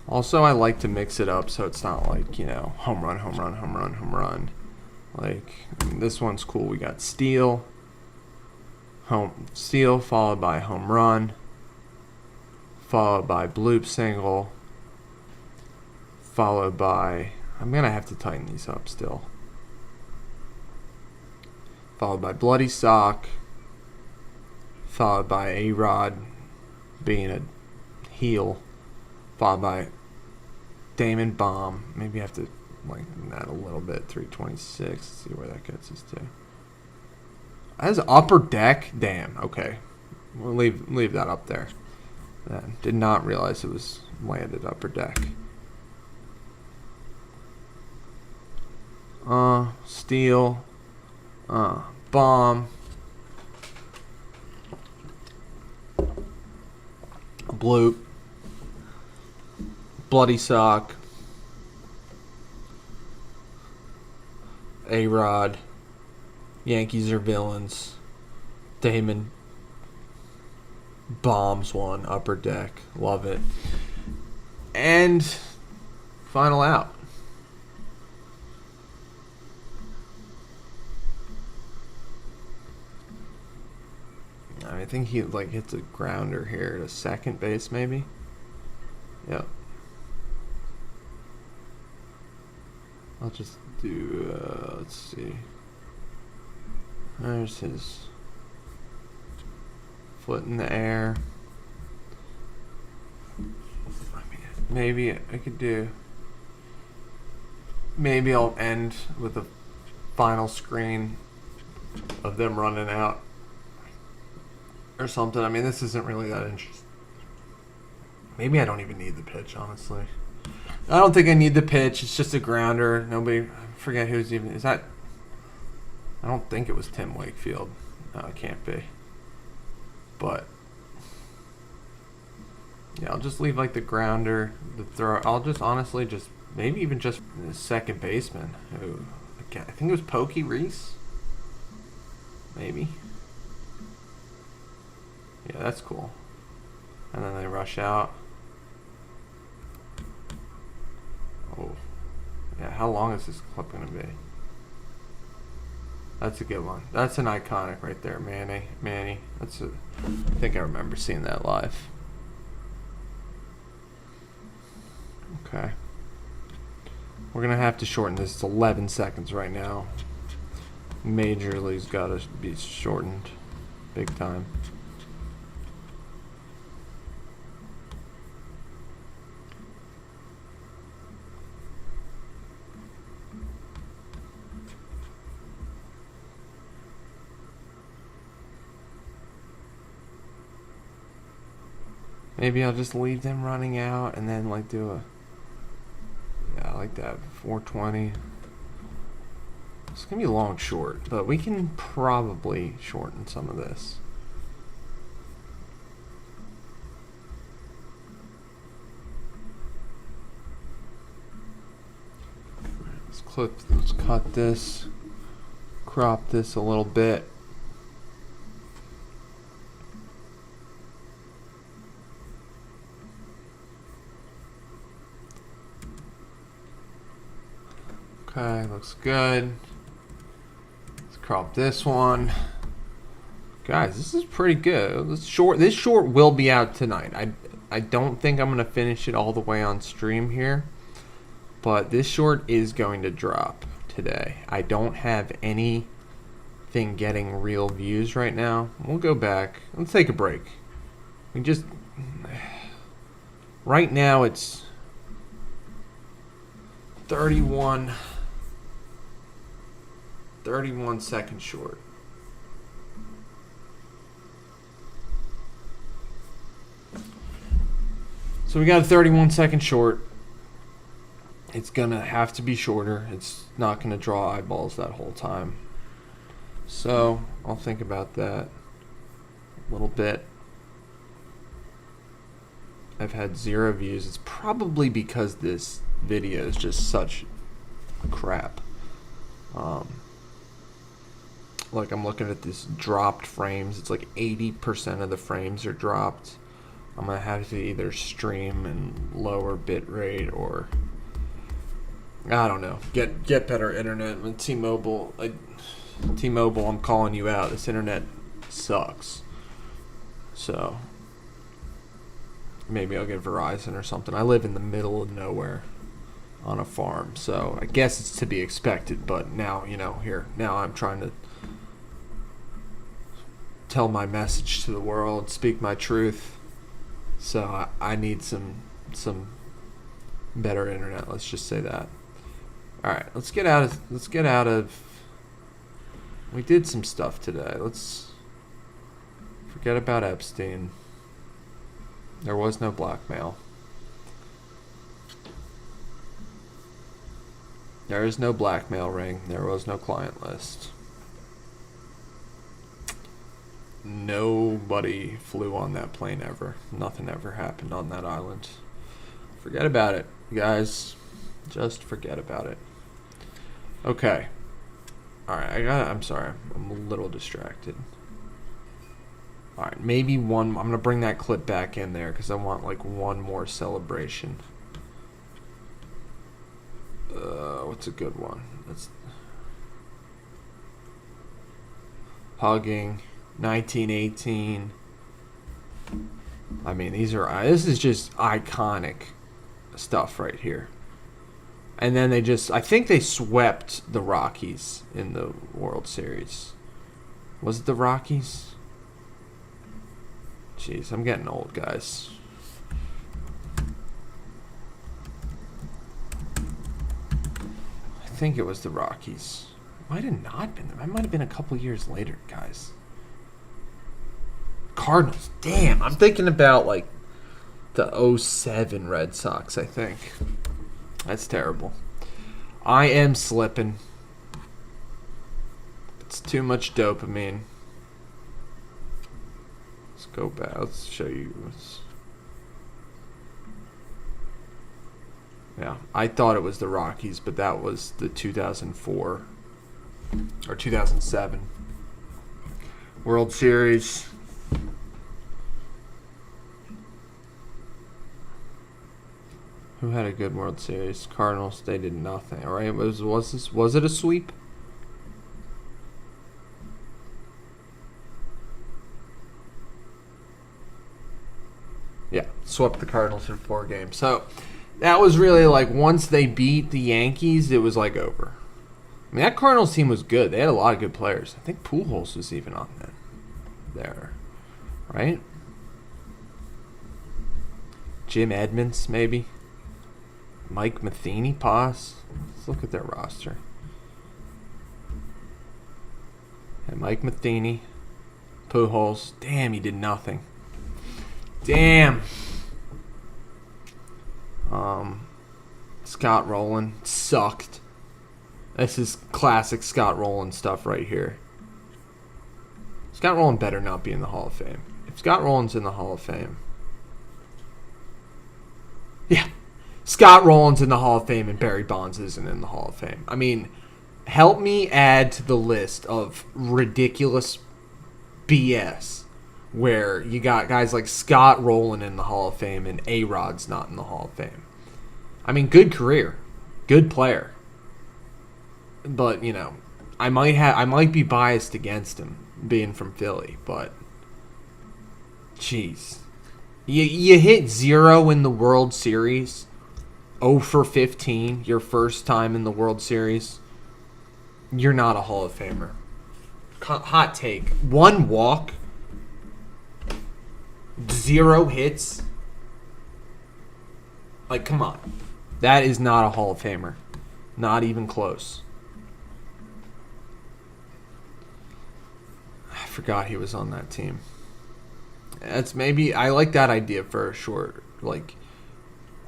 A: Also, I like to mix it up so it's not like, home run, home run, home run, home run. Like, this one's cool. We got steal followed by home run, followed by bloop single, followed by, I'm going to have to tighten these up still, followed by bloody sock, followed by A-Rod being a heel, followed by Damon bomb. Maybe I have to lengthen that a little bit. 326. Let's see where that gets us to. As upper deck? Damn. Okay. We'll leave that up there. Did not realize it was landed upper deck. Steal. Bomb. Bloop. Bloody sock. A-Rod. Yankees are villains. Damon bombs one. Upper deck. Love it. And final out. I think he like hits a grounder here to second base maybe. Yep. I'll just do let's see. There's his foot in the air. I mean, maybe I could do. Maybe I'll end with a final screen of them running out or something. I mean, this isn't really that interesting. Maybe I don't even need the pitch, honestly. I don't think I need the pitch. It's just a grounder. Nobody, I forget who's even, is that, I don't think it was Tim Wakefield. No, it can't be. But, yeah, I'll just leave like the grounder, the throw. I'll just honestly just, maybe even just the second baseman. Who, I think it was Pokey Reese. Maybe. Yeah, that's cool. And then they rush out. Oh. Yeah, how long is this clip going to be? That's a good one. That's an iconic right there, Manny. That's a, I think I remember seeing that live. Okay. We're going to have to shorten this. It's 11 seconds right now. Major League's got to be shortened big time. Maybe I'll just leave them running out and then like do a, yeah, I like that, 420. It's gonna be a long short, but we can probably shorten some of this. Let's cut this, crop this a little bit. Okay, looks good. Let's crop this one. Guys, this is pretty good. This short will be out tonight. I don't think I'm gonna finish it all the way on stream here, but this short is going to drop today. I don't have anything getting real views right now. We'll go back. Let's take a break. We just right now it's 31 seconds short. So we got a 31-second short. It's gonna have to be shorter. It's not gonna draw eyeballs that whole time. So I'll think about that a little bit. I've had 0 views. It's probably because this video is just such crap. Like I'm looking at this dropped frames. It's like 80% of the frames are dropped. I'm gonna have to either stream in lower bit rate or I don't know. Get better internet. With T-Mobile, T-Mobile, I'm calling you out. This internet sucks. So maybe I'll get Verizon or something. I live in the middle of nowhere on a farm, so I guess it's to be expected. But now, you know, now I'm trying to tell my message to the world, speak my truth. So I need some better internet. Let's just say that. All right, let's get out of. We did some stuff today. Let's forget about Epstein. There was no blackmail. There is no blackmail ring. There was no client list. Nobody flew on that plane ever. Nothing ever happened on that island. Forget about it, guys. Just forget about it. Okay. Alright, I'm sorry. I'm a little distracted. Alright, maybe one. I'm going to bring that clip back in there because I want like one more celebration. What's a good one? That's hugging 1918. I mean, this is just iconic stuff right here. And then I think they swept the Rockies in the World Series. Was it the Rockies? Jeez, I'm getting old, guys. I think it was the Rockies. Might have not been. That might have been a couple years later, guys. Cardinals. Damn, I'm thinking about like the 07 Red Sox, I think. That's terrible. I am slipping. It's too much dopamine. Let's go back. Let's show you. Yeah, I thought it was the Rockies, but that was the 2004 or 2007 World Series. Who had a good World Series? Cardinals. They did nothing. All right, was it a sweep? Yeah, swept the Cardinals in 4 games. So that was really like once they beat the Yankees, it was like over. I mean, that Cardinals team was good. They had a lot of good players. I think Pujols was even on there, right? Jim Edmonds, maybe. Mike Matheny, Let's look at their roster. And Mike Matheny, Pujols. Damn, he did nothing. Damn. Scott Rowland sucked. This is classic Scott Rowland stuff right here. Scott Rowland better not be in the Hall of Fame. If Scott Rowland's in the Hall of Fame, yeah, Scott Rowland's in the Hall of Fame and Barry Bonds isn't in the Hall of Fame. I mean, help me add to the list of ridiculous BS where you got guys like Scott Rowland in the Hall of Fame and A-Rod's not in the Hall of Fame. I mean, good career, good player, but you know, I might be biased against him being from Philly, but jeez, you hit 0 in the World Series, 0 for 15, your first time in the World Series. You're not a Hall of Famer. Hot take: 1 walk, 0 hits. Like, come on. That is not a Hall of Famer. Not even close. I forgot he was on that team. That's maybe, I like that idea for sure. Like,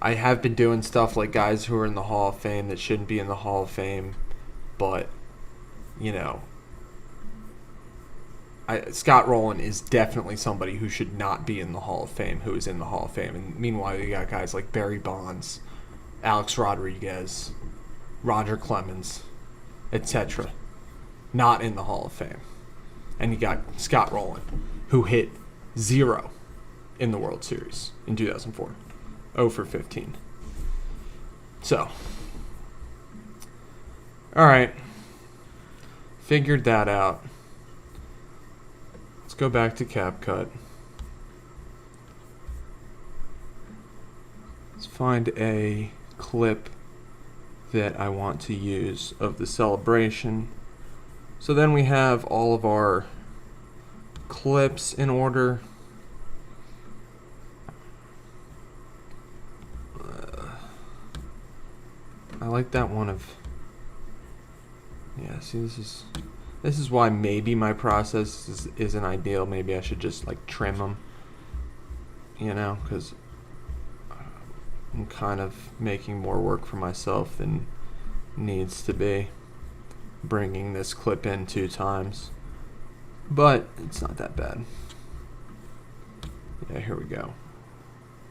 A: I have been doing stuff like guys who are in the Hall of Fame that shouldn't be in the Hall of Fame, but, you know, Scott Rowland is definitely somebody who should not be in the Hall of Fame who is in the Hall of Fame. And meanwhile, you got guys like Barry Bonds, Alex Rodriguez, Roger Clemens, etc. not in the Hall of Fame. And you got Scott Rowland, who hit 0 in the World Series in 2004. 0 for 15. So, all right. Figured that out. Let's go back to CapCut. Let's find a clip that I want to use of the celebration. So then we have all of our clips in order. I like that one of... Yeah, see, this is why maybe my process isn't ideal. Maybe I should just like trim them, you know, because I'm kind of making more work for myself than needs to be bringing this clip in 2 times. But it's not that bad. Yeah, here we go.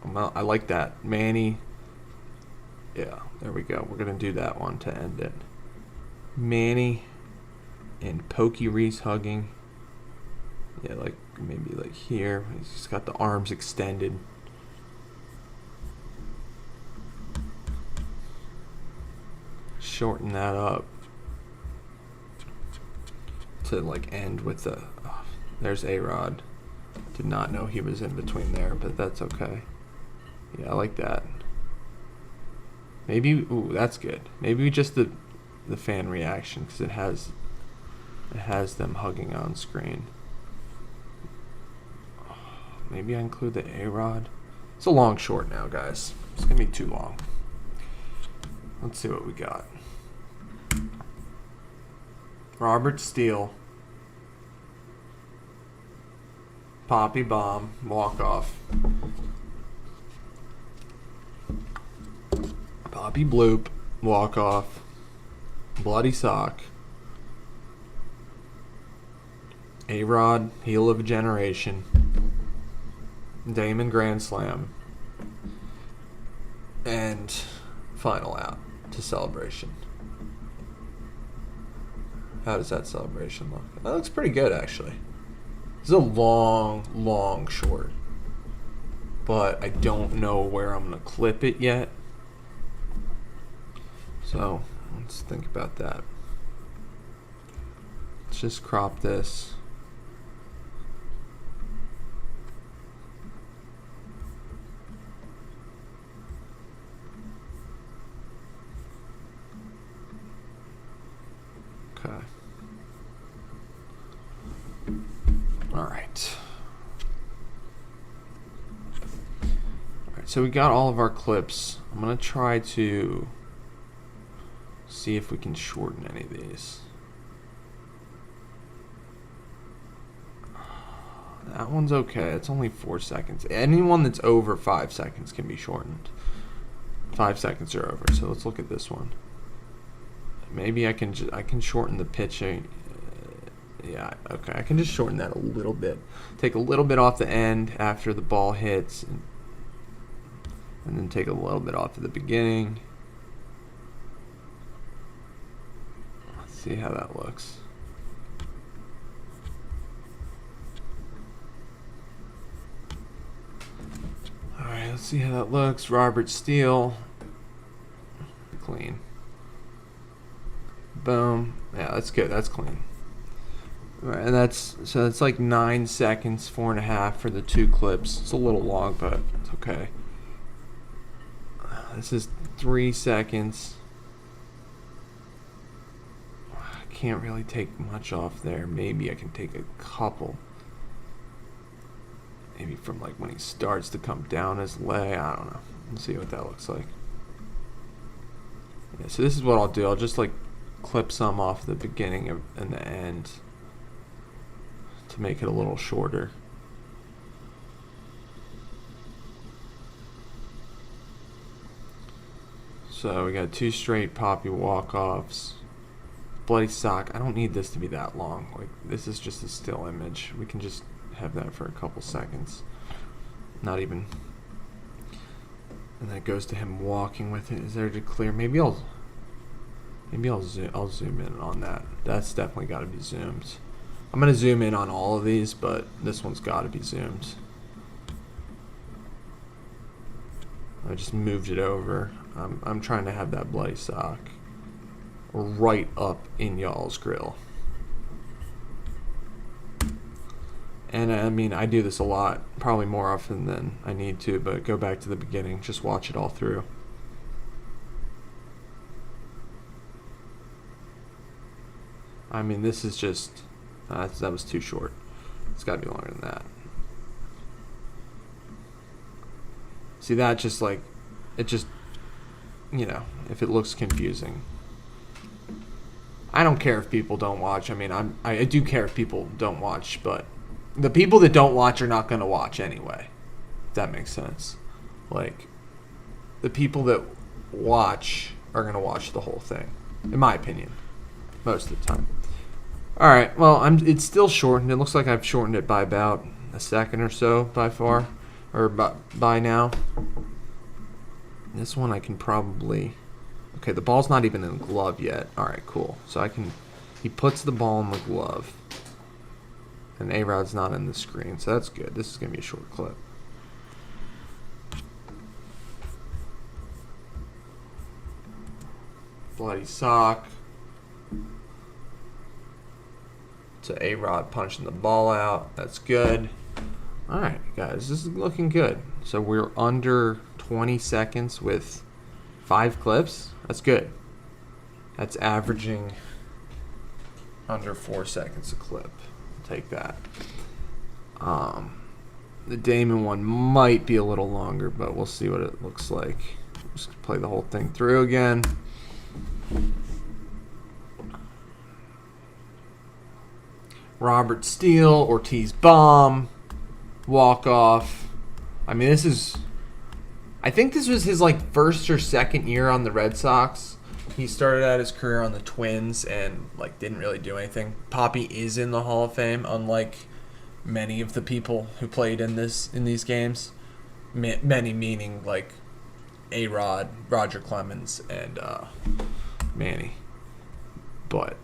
A: I like that. Manny. Yeah, there we go. We're going to do that one to end it. Manny and Pokey Reese hugging. Yeah, like maybe like here. He's just got the arms extended. Shorten that up to like end with the there's A-Rod. Did not know he was in between there, but that's okay. Yeah, I like that. Maybe that's good. Maybe just the fan reaction, because it has them hugging on screen. Maybe I include the A-Rod. It's a long short now, guys. It's gonna be too long. Let's see what we got. Robert Steele. Poppy Bomb. Walk off. Poppy Bloop. Walk off. Bloody Sock. A-Rod. Heel of a Generation. Damon Grand Slam. And final out to Celebration. How does that celebration look? That looks pretty good, actually. This is a long short. But I don't know where I'm going to clip it yet. So, let's think about that. Let's just crop this. Okay. All right. So we got all of our clips. I'm going to try to see if we can shorten any of these. That one's okay. It's only 4 seconds. Anyone that's over 5 seconds can be shortened. 5 seconds are over. So let's look at this one. Maybe I can shorten the pitching. Yeah, okay. I can just shorten that a little bit. Take a little bit off the end after the ball hits, and then take a little bit off at the beginning. Let's see how that looks. All right, let's see how that looks. Robert Steele. Clean. Boom. Yeah, that's good. That's clean. Right, and that's like 9 seconds, 4.5 for the 2 clips. It's a little long, but it's okay. This is 3 seconds. I can't really take much off there. Maybe I can take a couple. Maybe from like when he starts to come down his leg. I don't know. Let's see what that looks like. Yeah, so this is what I'll do. I'll just like clip some off the beginning and the end to make it a little shorter. So we got 2 straight Poppy walk-offs. Bloody Sock. I don't need this to be that long. Like, this is just a still image. We can just have that for a couple seconds. Not even. And that goes to him walking with it. Is there to clear? Maybe I'll zoom in on that. That's definitely got to be zoomed. I'm gonna zoom in on all of these, but this one's got to be zoomed. I just moved it over. I'm trying to have that Bloody Sock right up in y'all's grill. And I mean, I do this a lot, probably more often than I need to, but go back to the beginning, just watch it all through. I mean, this is just, that was too short. It's got to be longer than that. See, that just like, it just, you know, if it looks confusing. I don't care if people don't watch. I mean, I do care if people don't watch, but the people that don't watch are not going to watch anyway. If that makes sense. Like, the people that watch are going to watch the whole thing. in my opinion, most of the time. All right, well, it's still shortened. It looks like I've shortened it by about a second or so by far, or by now. This one I can probably... Okay, the ball's not even in the glove yet. All right, cool. So he puts the ball in the glove, and A-Rod's not in the screen, so that's good. This is going to be a short clip. Bloody sock. To A-Rod punching the ball out. That's good. Alright, guys, this is looking good. So we're under 20 seconds with 5 clips. That's good. That's averaging under 4 seconds a clip. Take that. The Damon one might be a little longer, but we'll see what it looks like. Just play the whole thing through again. Robert Steele, Ortiz bomb, walk off. I mean, I think this was his like first or second year on the Red Sox. He started out his career on the Twins and like didn't really do anything. Poppy is in the Hall of Fame, unlike many of the people who played in these games. Many meaning like A-Rod, Roger Clemens, and Manny. But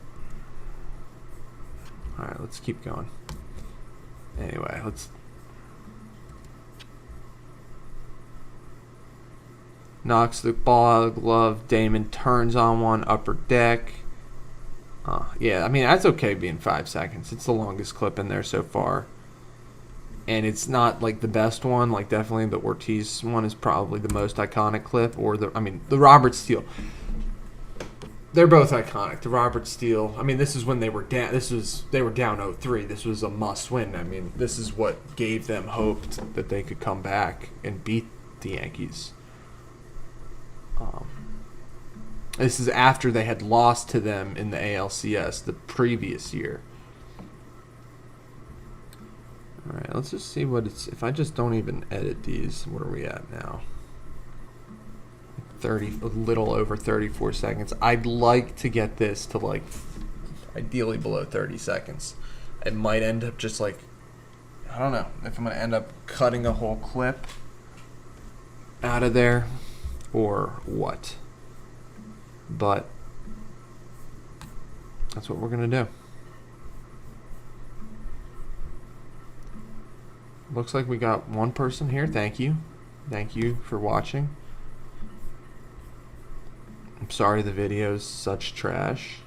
A: all right, let's keep going. Anyway, knocks the ball out of the glove. Damon turns on one, upper deck. Yeah, I mean, that's okay being 5 seconds. It's the longest clip in there so far. And it's not like the best one. Like, definitely the Ortiz one is probably the most iconic clip. Or the Robert Steele. They're both iconic. The Robert Steele. I mean, this is when they were down. They were down 0-3. This was a must-win. I mean, this is what gave them hope that they could come back and beat the Yankees. This is after they had lost to them in the ALCS the previous year. All right, let's just see what it's. If I just don't even edit these, what are we at now? A little over 34 seconds. I'd like to get this to like ideally below 30 seconds. It might end up just like, I don't know if I'm gonna end up cutting a whole clip out of there or what, but that's what we're gonna do. Looks like we got one person here. Thank you for watching. I'm sorry the video's such trash.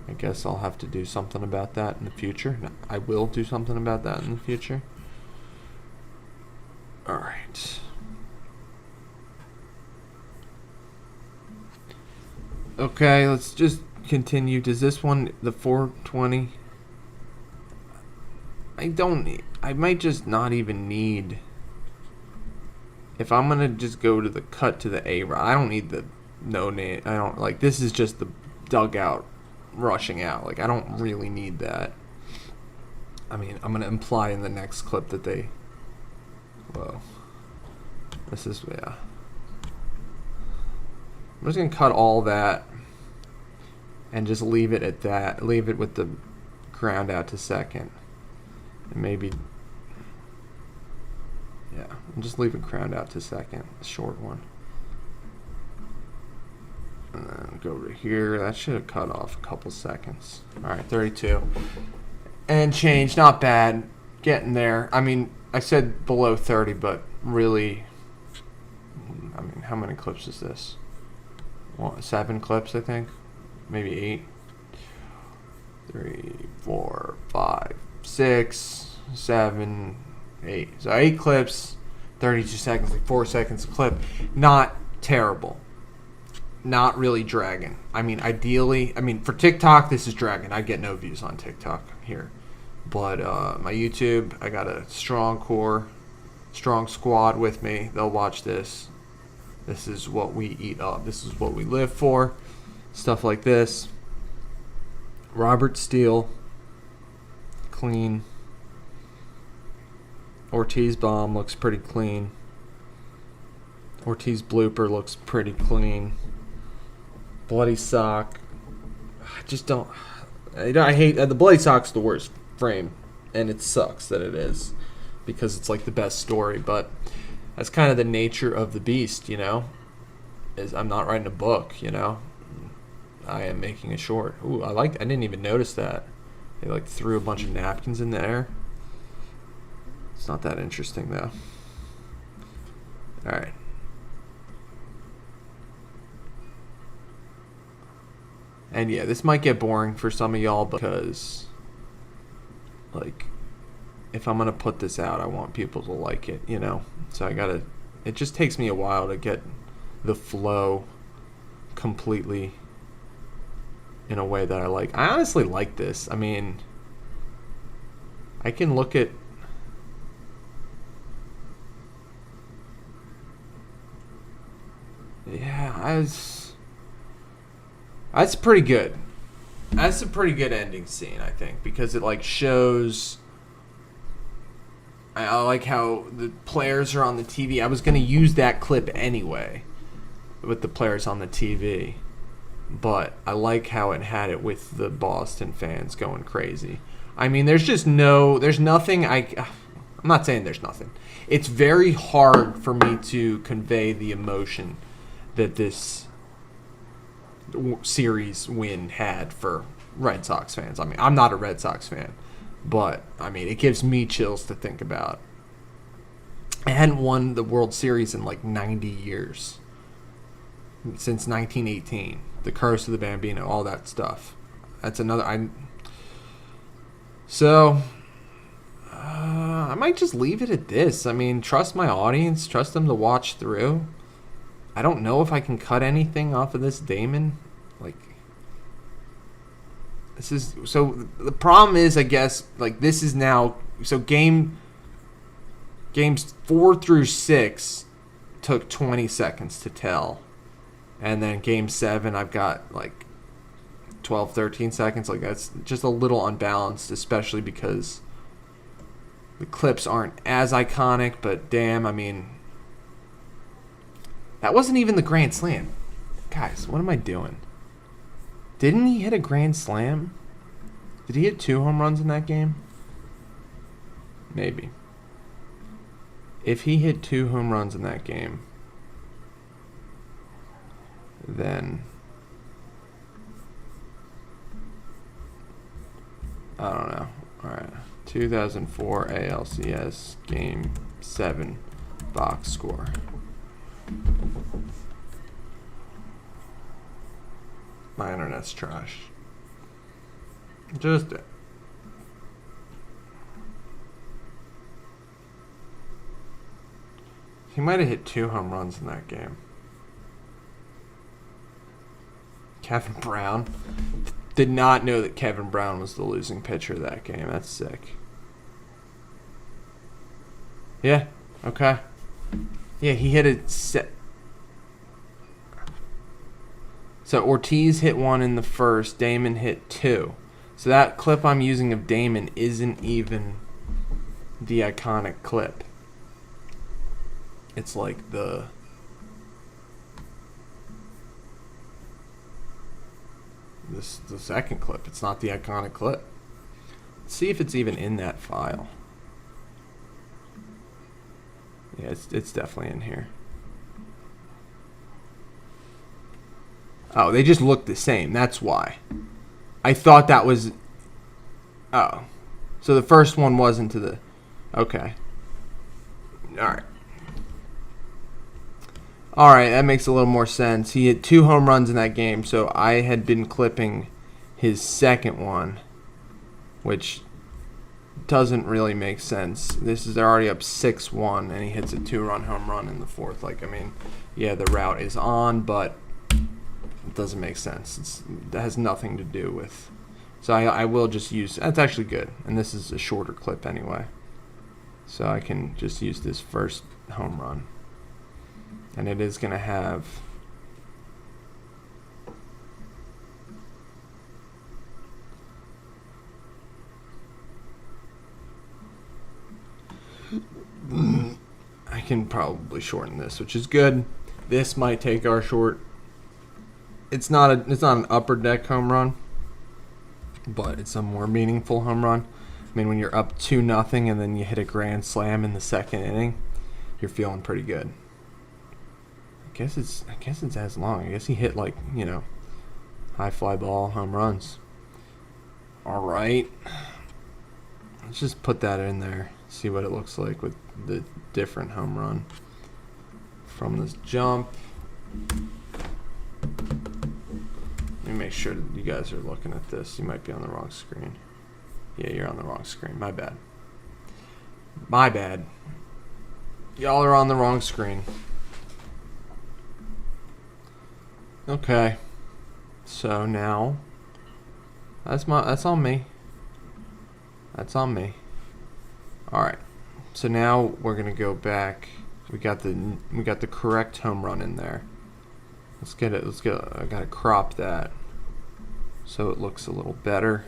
A: I guess I'll have to do something about that in the future. No, I will do something about that in the future. Alright. Okay, let's just continue. Does this one, the 420? I might just not even need... If I'm gonna just go to the cut to the A-Rod, I don't need the no name. I don't like, this is just the dugout rushing out. Like, I don't really need that. I mean, I'm gonna imply in the next clip that they... Whoa. This is, yeah. I'm just gonna cut all that and just leave it at that. Leave it with the ground out to second. And maybe... Yeah, I'm just leaving ground out to second. A short one. And then go over here. That should have cut off a couple seconds. Alright, 32. And change. Not bad. Getting there. I mean, I said below 30, but really... I mean, how many clips is this? 7 clips, I think. Maybe 8. 3, 4, 5, 6, 7, 8. So 8 clips, 32 seconds, like 4 seconds a clip. Not terrible. Not really dragging. I mean, ideally, for TikTok, this is dragging. I get no views on TikTok here. But my YouTube, I got a strong core, strong squad with me. They'll watch this. This is what we eat up. This is what we live for. Stuff like this. Robert Steele. Clean. Ortiz bomb looks pretty clean. Ortiz blooper looks pretty clean. Bloody sock. I just don't. I hate the bloody sock's the worst frame, and it sucks that it is, because it's like the best story. But that's kind of the nature of the beast, you know. Is I'm not writing a book, you know. I am making a short. Ooh, I didn't even notice that. They like threw a bunch of napkins in the air. It's not that interesting though. All right. And yeah, this might get boring for some of y'all because, like, if I'm gonna put this out, I want people to like it, you know. So it just takes me a while to get the flow completely in a way that I like. I honestly like this. I mean, I can look at that's pretty good. That's a pretty good ending scene, I think, because it like shows. I like how the players are on the TV. I was gonna use that clip anyway, with the players on the TV, but I like how it had it with the Boston fans going crazy. I mean, there's nothing. I'm not saying there's nothing. It's very hard for me to convey the emotion that this series win had for Red Sox fans. I mean, I'm not a Red Sox fan, but I mean, it gives me chills to think about. I hadn't won the World Series in like 90 years. Since 1918. The Curse of the Bambino, all that stuff. That's another... I might just leave it at this. I mean, trust my audience. Trust them to watch through. I don't know if I can cut anything off of this Damon. Like... This is... So, the problem is, I guess, like, this is now... So, games 4 through 6 took 20 seconds to tell. And then game 7, I've got like 12, 13 seconds. Like, that's just a little unbalanced, especially because the clips aren't as iconic. But damn, I mean, that wasn't even the grand slam. Guys, what am I doing? Didn't he hit a grand slam? Did he hit 2 home runs in that game? Maybe. If he hit 2 home runs in that game, then I don't know. All right, 2004 ALCS Game 7 box score. My internet's trash. Just he might have hit 2 home runs in that game. Kevin Brown. Did not know that Kevin Brown was the losing pitcher of that game. That's sick. Yeah. Okay. Yeah, he hit a set. So Ortiz hit 1 in the first. Damon hit 2. So that clip I'm using of Damon isn't even the iconic clip. It's like the second clip. It's not the iconic clip. Let's see if it's even in that file. Yeah, it's definitely in here. Oh, they just look the same. That's why. I thought that was... Oh. So the first one wasn't to the... Okay. Alright. Alright, that makes a little more sense. He hit 2 home runs in that game, so I had been clipping his second one, which doesn't really make sense. They're already up 6-1, and he hits a 2-run home run in the fourth. Like, I mean, yeah, the route is on, but it doesn't make sense. That has nothing to do with... So I will just use... That's actually good, and this is a shorter clip anyway. So I can just use this first home run. And it is going to have... I can probably shorten this, which is good. This might take our short it's not an upper deck home run, but it's a more meaningful home run. I mean, when you're up 2-0 and then you hit a grand slam in the second inning, you're feeling pretty good. I guess it's as long. I guess he hit like, you know, high fly ball home runs. All right. Let's just put that in there. See what it looks like with the different home run from this jump. Let me make sure that you guys are looking at this. You might be on the wrong screen. Yeah, you're on the wrong screen. My bad. My bad. Y'all are on the wrong screen. Okay. So now that's on me. That's on me. All right. So now we're going to go back. We got the correct home run in there. Let's get it. I got to crop that so it looks a little better.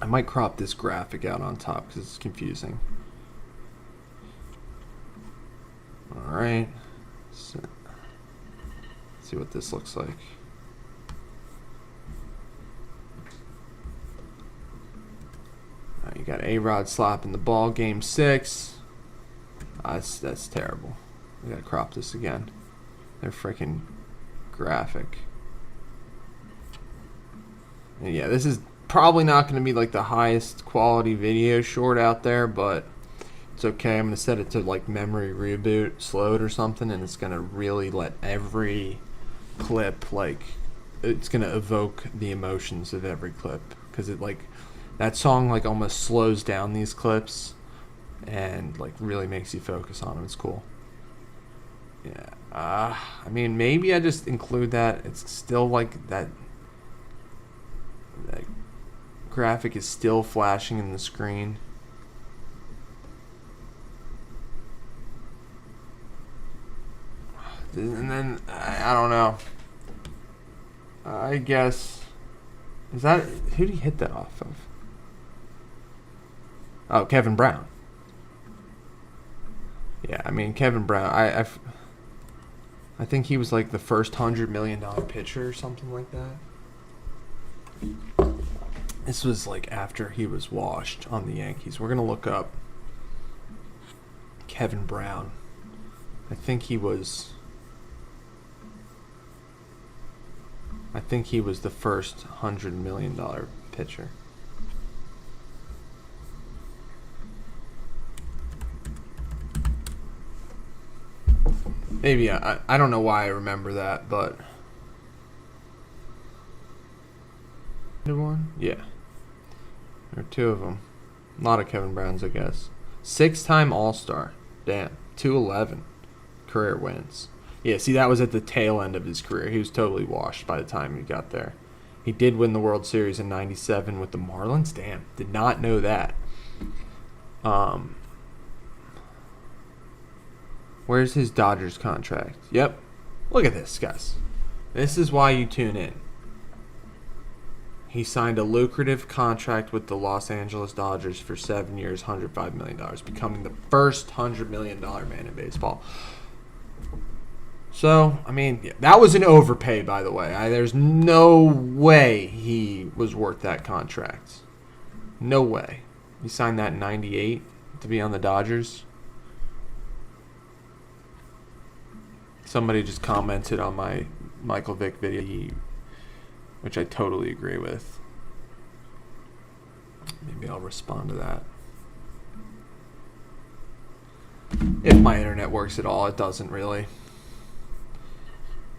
A: I might crop this graphic out on top because it's confusing. All right. So, let's see what this looks like. All right, you got A-Rod slapping the ball, game 6. That's terrible. We gotta crop this again. They're freaking graphic. And yeah, this is probably not going to be like the highest quality video short out there, but it's okay. I'm going to set it to like memory reboot slowed or something, and it's going to really let every clip, like, it's going to evoke the emotions of every clip, because it, like, that song like almost slows down these clips and like really makes you focus on them. It's cool. Yeah. I mean, maybe I just include that. It's still like that graphic is still flashing in the screen. And then I don't know. I guess, is that, who did he hit that off of? Oh, Kevin Brown. Yeah, I mean, Kevin Brown, I think he was like the first $100 million pitcher or something like that. This was like after he was washed on the Yankees. We're going to look up Kevin Brown. I think he was the first $100 million pitcher. Maybe I don't know why I remember that, but one? Yeah. There are 2 of them. A lot of Kevin Browns, I guess. 6-time All-Star. Damn. 211 career wins. Yeah, see, that was at the tail end of his career. He was totally washed by the time he got there. He did win the World Series in '97 with the Marlins. Damn. Did not know that. Where's his Dodgers contract? Yep. Look at this, guys. This is why you tune in. He signed a lucrative contract with the Los Angeles Dodgers for 7 years, $105 million, becoming the first $100 million man in baseball. So, I mean, yeah, that was an overpay, by the way. There's no way he was worth that contract. No way. He signed that in '98 to be on the Dodgers. Somebody just commented on my Michael Vick video, which I totally agree with. Maybe I'll respond to that. If my internet works at all, it doesn't really.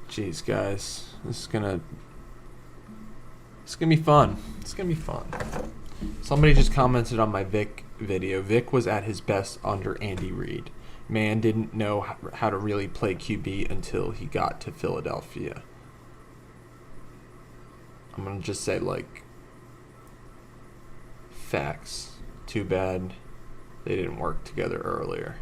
A: Jeez, guys. This is gonna be fun. It's gonna be fun. Somebody just commented on my Vick video. Vick was at his best under Andy Reid. Man didn't know how to really play QB until he got to Philadelphia. I'm going to just say, like, facts. Too bad they didn't work together earlier.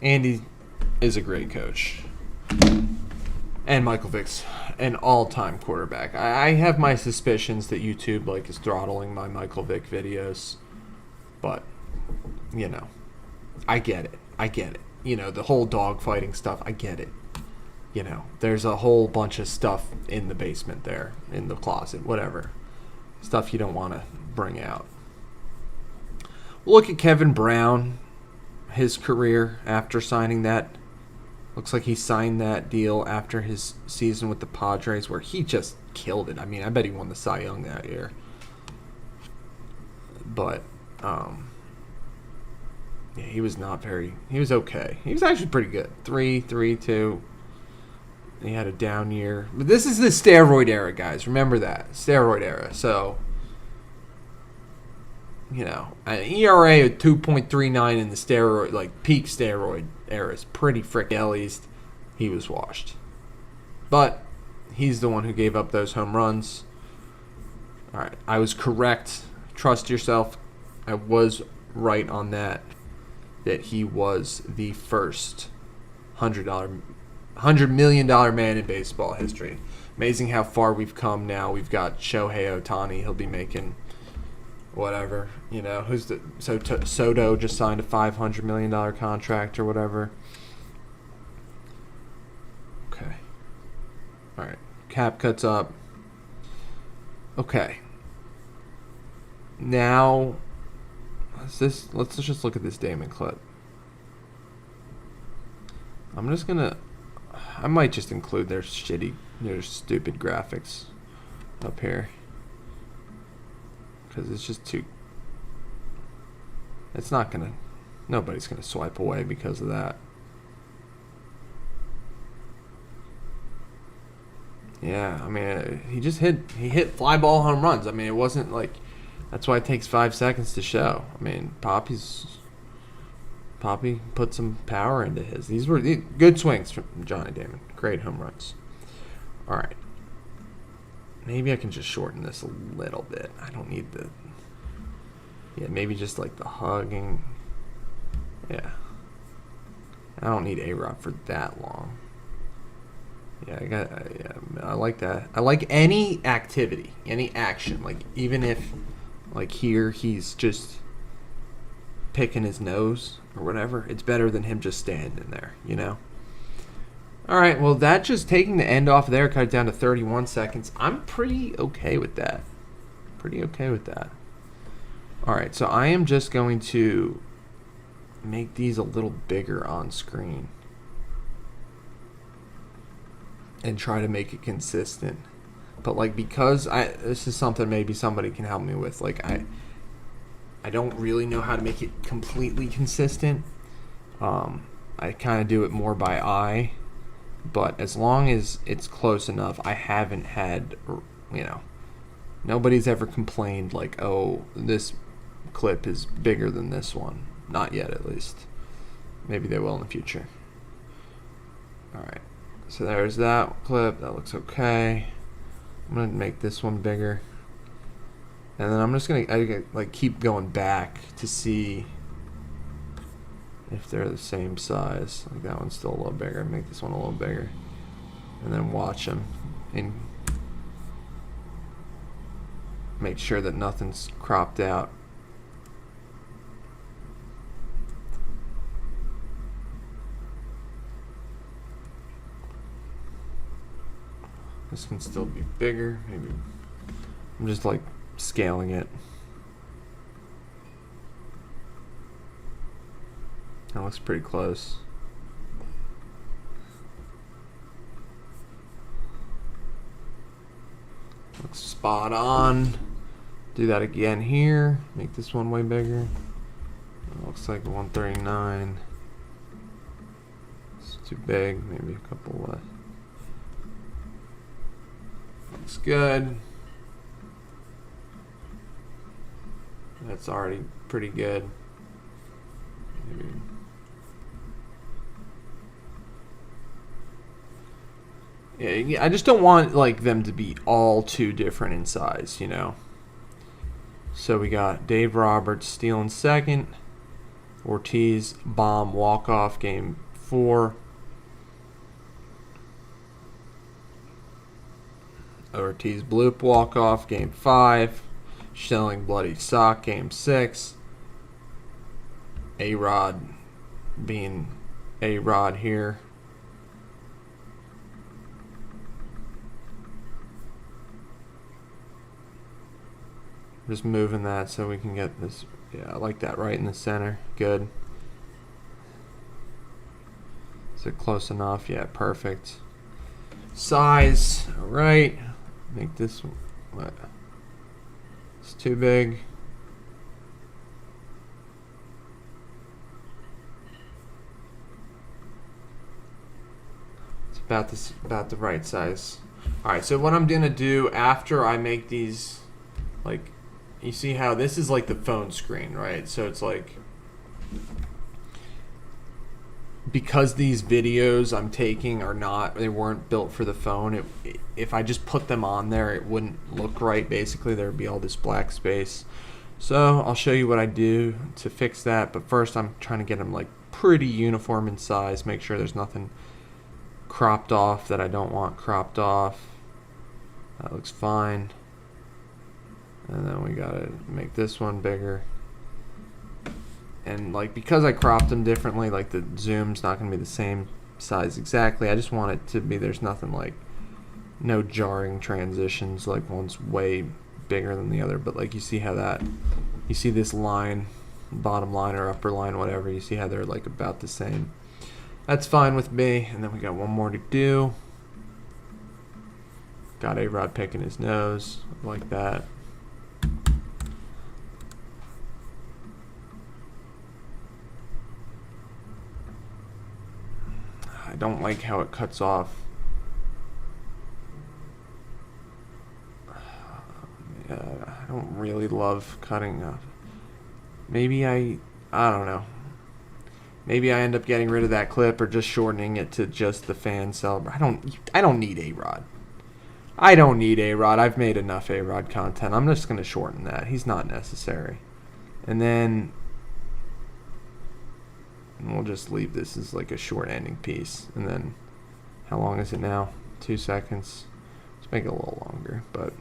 A: Andy is a great coach. And Michael Vick's an all-time quarterback. I have my suspicions that YouTube is throttling my Michael Vick videos. But, you know, I get it. You know, the whole dog fighting stuff, I get it. You know, there's a whole bunch of stuff in the basement there, in the closet, whatever. Stuff you don't want to bring out. Look at Kevin Brown, his career after signing that. Looks like he signed that deal after his season with the Padres where he just killed it. I mean, I bet he won the Cy Young that year. But, yeah, he was okay. He was actually pretty good. 3.32. He had a down year. But this is the steroid era, guys. Remember that. Steroid era. So, you know, an ERA of 2.39 in the steroid, like peak steroid era is pretty freaking at least. He was washed. But he's the one who gave up those home runs. All right. I was correct. Trust yourself. I was right on that he was the first $100 million man in baseball history. Amazing how far we've come now. We've got Shohei Ohtani. He'll be making whatever. You know, Soto just signed a $500 million contract or whatever. Okay. All right. Cap cuts up. Okay. Now, let's just look at this Damon clip. I might just include their stupid graphics up here. Because it's just nobody's gonna swipe away because of that. Yeah, I mean, he hit fly ball home runs. I mean, it wasn't like, that's why it takes 5 seconds to show. I mean, Poppy put some power into his. These were good swings from Johnny Damon. Great home runs. All right. Maybe I can just shorten this a little bit. I don't need maybe just like the hugging. Yeah. I don't need A-Rod for that long. Yeah, I like that. I like any activity, any action. Like, even if, like, here he's just picking his nose or whatever, it's better than him just standing there, you know? All right, well, that just taking the end off there, cut it down to 31 seconds. I'm pretty okay with that. All right, so I am just going to make these a little bigger on screen and try to make it consistent. But, like, because this is something maybe somebody can help me with. Like, I don't really know how to make it completely consistent. I kind of do it more by eye. But as long as it's close enough, I haven't had, you know, nobody's ever complained like, oh, this clip is bigger than this one. Not yet, at least. Maybe they will in the future. All right. So there's that clip. That looks okay. I'm going to make this one bigger. And then I'm just going to like keep going back to see if they're the same size. Like, that one's still a little bigger. Make this one a little bigger. And then watch them and make sure that nothing's cropped out. This can still be bigger. Maybe I'm just like scaling it. That looks pretty close. Looks spot on. Do that again here. Make this one way bigger. It looks like 139. It's too big. Maybe a couple less. Looks good. That's already pretty good. Maybe. Yeah, I just don't want like them to be all too different in size, you know. So we got Dave Roberts stealing second, Ortiz bomb walk-off game 4, Ortiz bloop walk-off game 5, Schelling bloody sock game 6, A-Rod being A-Rod here. Just moving that so we can get this. Yeah, I like that right in the center. Good. Is it close enough? Yeah, perfect. Size. All right. Make this. What? It's too big. It's about the right size. All right. So what I'm gonna do after I make these, like, you see how this is like the phone screen, right? So it's like, because these videos I'm taking they weren't built for the phone, if I just put them on there, it wouldn't look right. Basically, there would be all this black space. So I'll show you what I do to fix that. But first, I'm trying to get them like pretty uniform in size, make sure there's nothing cropped off that I don't want cropped off. That looks fine. And then we gotta make this one bigger. And like, because I cropped them differently, like the zoom's not gonna be the same size exactly. I just want it to be, there's nothing like, no jarring transitions, like one's way bigger than the other. But like, you see how that, you see this line, bottom line or upper line, whatever, you see how they're like about the same. That's fine with me. And then we got one more to do. Got A-Rod picking his nose, like that. I don't like how it cuts off. I don't really love cutting off. Maybe I don't know. Maybe I end up getting rid of that clip or just shortening it to just the fan cell. I don't need A-Rod. I don't need A-Rod. I've made enough A-Rod content. I'm just going to shorten that. He's not necessary. And then we'll just leave this as like a short ending piece. And then, how long is it now? 2 seconds. Let's make it a little longer. But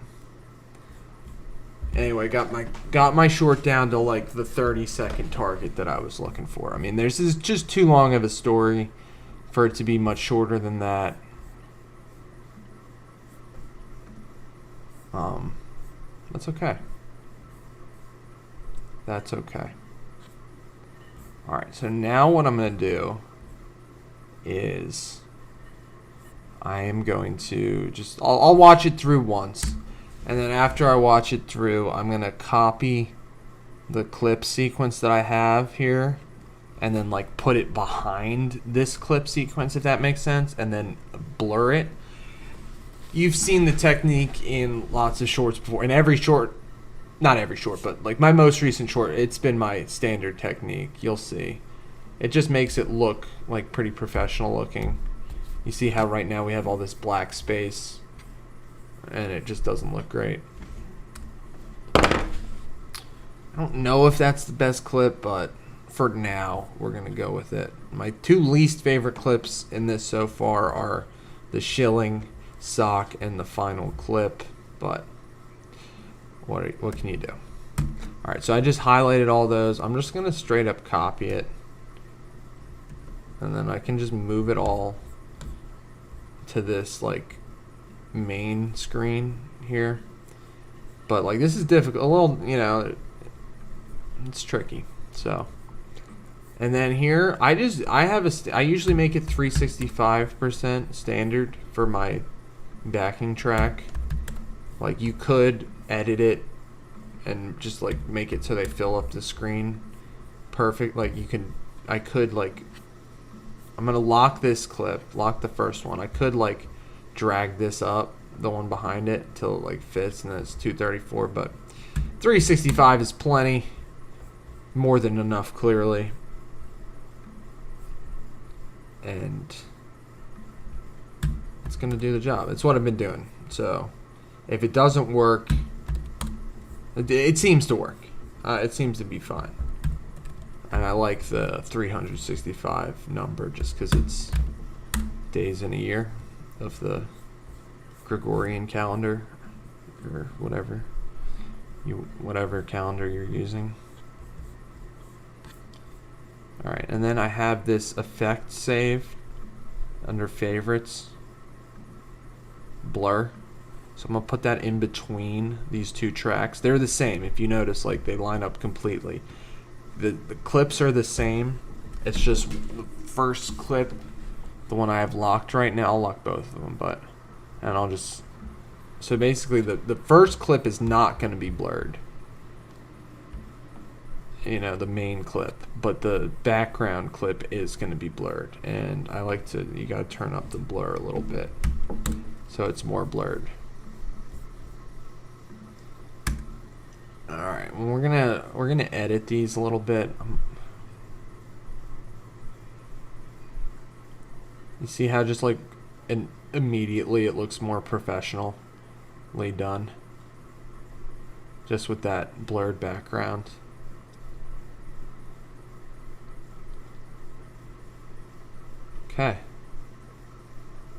A: anyway, got my short down to like the 30-second target that I was looking for. I mean, this is just too long of a story for it to be much shorter than that. That's okay. That's okay. Alright, so now what I'm going to do is I am going to just, I'll watch it through once. And then after I watch it through, I'm going to copy the clip sequence that I have here and then like put it behind this clip sequence, if that makes sense, and then blur it. You've seen the technique in lots of shorts before. In every short, not every short, but like my most recent short, it's been my standard technique. You'll see. It just makes it look like pretty professional looking. You see how right now we have all this black space and it just doesn't look great. I don't know if that's the best clip, but for now, we're going to go with it. My two least favorite clips in this so far are the shilling sock and the final clip, but what can you do? Alright, so I just highlighted all those. I'm just going to straight up copy it, and then I can just move it all to this like main screen here. But like, this is difficult, a little, you know, it's tricky. So, and then here I usually make it 365% standard for my backing track. Like, you could edit it and just like make it so they fill up the screen perfect. Like, I could like, I'm gonna lock this clip, lock the first one. I could like drag this up, the one behind it, till it like fits, and then it's 234. But 365 is plenty, more than enough, clearly. And it's gonna do the job. It's what I've been doing. So if it doesn't work, it seems to work. It seems to be fine. And I like the 365 number just because it's days in a year of the Gregorian calendar, or whatever calendar you're using. Alright, and then I have this effect saved under favorites. Blur. So I'm going to put that in between these two tracks. They're the same. If you notice, like, they line up completely. The clips are the same. It's just the first clip, the one I have locked right now. I'll lock both of them, and I'll just... So basically, the first clip is not going to be blurred. You know, the main clip. But the background clip is going to be blurred. And I like to... You got to turn up the blur a little bit, so it's more blurred. All right, well, we're gonna edit these a little bit. You see how just like, and immediately it looks more professionally done, just with that blurred background. Okay.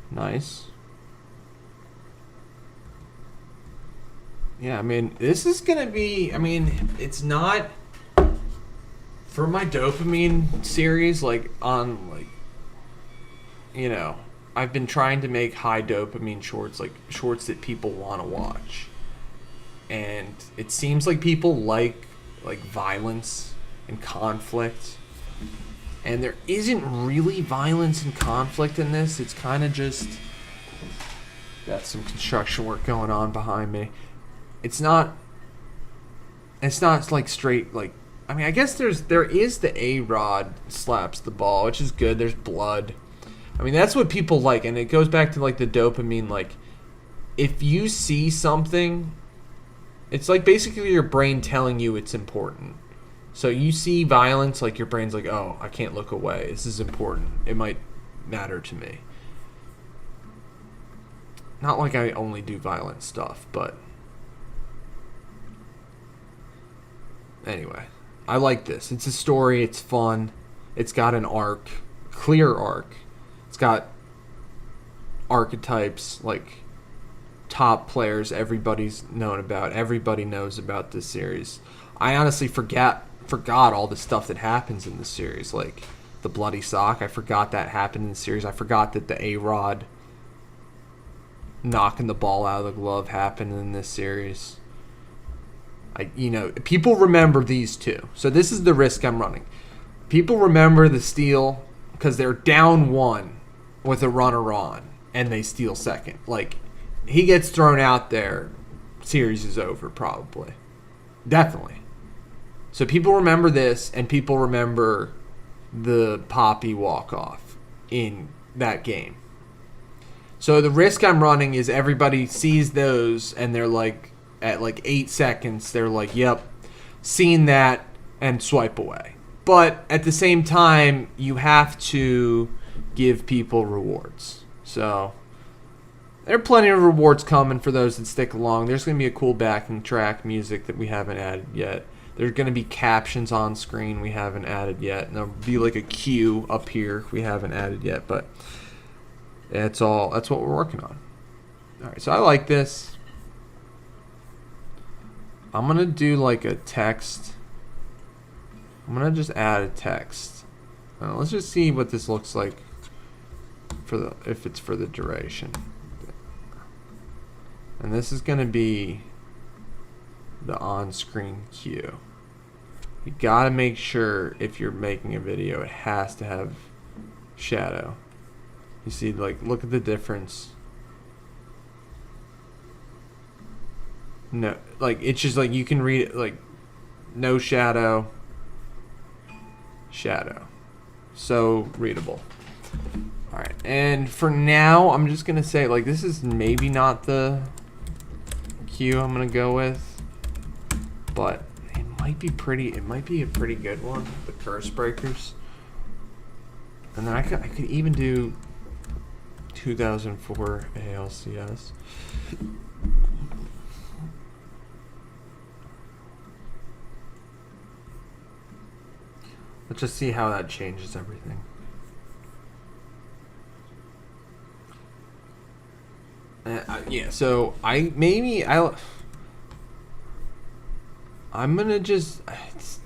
A: Nice. Yeah, I mean, this is going to be... I mean, it's not... For my dopamine series, like, on, like... You know, I've been trying to make high dopamine shorts, like, shorts that people want to watch. And it seems like people like violence and conflict. And there isn't really violence and conflict in this. It's kind of just... Got some construction work going on behind me. It's not like straight, like, I mean, I guess there is the A-Rod slaps the ball, which is good. There's blood. I mean, that's what people like, and it goes back to like the dopamine. Like, if you see something, it's like basically your brain telling you it's important. So you see violence, like your brain's like, oh, I can't look away. This is important. It might matter to me. Not like I only do violent stuff, but... Anyway, I like this. It's a story. It's fun. It's got an arc. Clear arc. It's got archetypes, like top players everybody's known about. Everybody knows about this series. I honestly forgot all the stuff that happens in this series. Like the bloody sock. I forgot that happened in the series. I forgot that the A-Rod knocking the ball out of the glove happened in this series. People remember these two. So this is the risk I'm running. People remember the steal because they're down one with a runner on, and they steal second. Like, he gets thrown out there, series is over probably. Definitely. So people remember this, and people remember the Poppy walk-off in that game. So the risk I'm running is everybody sees those, and they're like, at like 8 seconds, they're like, yep, seen that, and swipe away. But at the same time, you have to give people rewards. So there are plenty of rewards coming for those that stick along. There's going to be a cool backing track music that we haven't added yet. There's going to be captions on screen we haven't added yet. And there'll be like a queue up here we haven't added yet. But that's what we're working on. All right, so I like this. I'm going to do like a text. I'm going to just add a text. Let's just see what this looks like if it's for the duration. And this is going to be the on-screen cue. You got to make sure if you're making a video, it has to have shadow. You see, like, look at the difference. No, like, it's just like you can read it, like, no shadow, shadow. So readable. Alright, and for now, I'm just going to say, like, this is maybe not the cue I'm going to go with, but it might be a pretty good one, the Curse Breakers. And then I could even do 2004 ALCS. Let's just see how that changes everything. Yeah, so I I'm gonna just.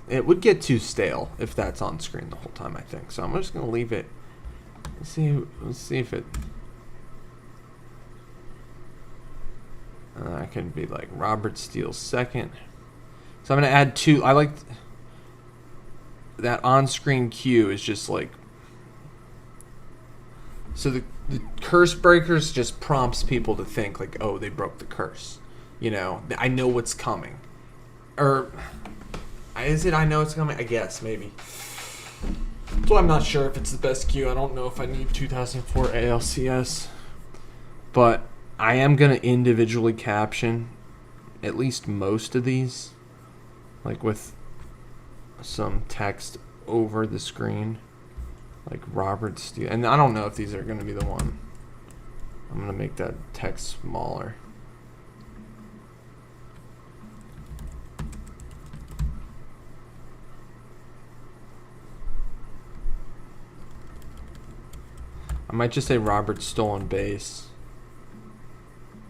A: It would get too stale if that's on screen the whole time, I think. So I'm just gonna leave it. Let's see if it. I can be like Robert Steele second. So I'm gonna add 2. I like that on-screen cue is just like. So the curse breakers just prompts people to think like, oh, they broke the curse. You know, I know what's coming. Or is it I know it's coming? I guess, maybe. So I'm not sure if it's the best cue. I don't know if I need 2004 ALCS. But I am going to individually caption at least most of these. Like with some text over the screen. Like Robert Steele. And I don't know if these are going to be the one. I'm going to make that text smaller. I might just say Robert stolen base.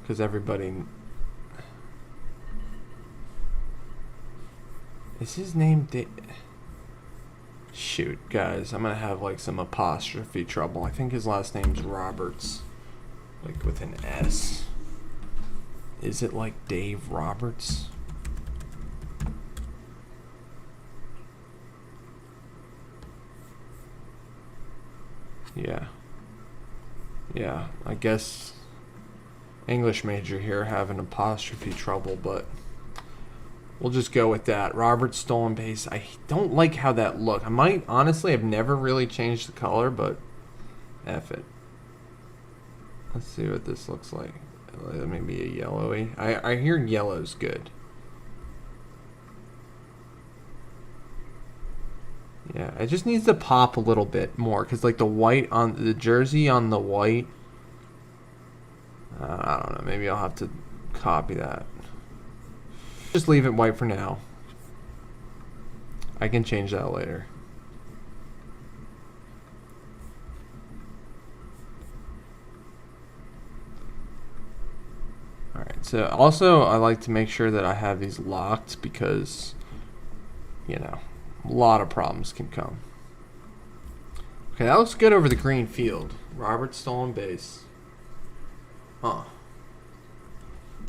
A: Because everybody... Is his name... Shoot, guys. I'm going to have like some apostrophe trouble. I think his last name's Roberts. Like with an S. Is it like Dave Roberts? Yeah. Yeah, I guess English major here having apostrophe trouble, but we'll just go with that. Robert stolen base. I don't like how that look. I might, honestly, I've never really changed the color, but F it. Let's see what this looks like. Maybe a yellowy. I hear yellow's good. Yeah, it just needs to pop a little bit more because like the white on the jersey on the white. I don't know. Maybe I'll have to copy that. Just leave it white for now. I can change that later. Alright, so also I like to make sure that I have these locked because, you know, a lot of problems can come. Okay, that looks good over the green field. Robert stolen base. Huh.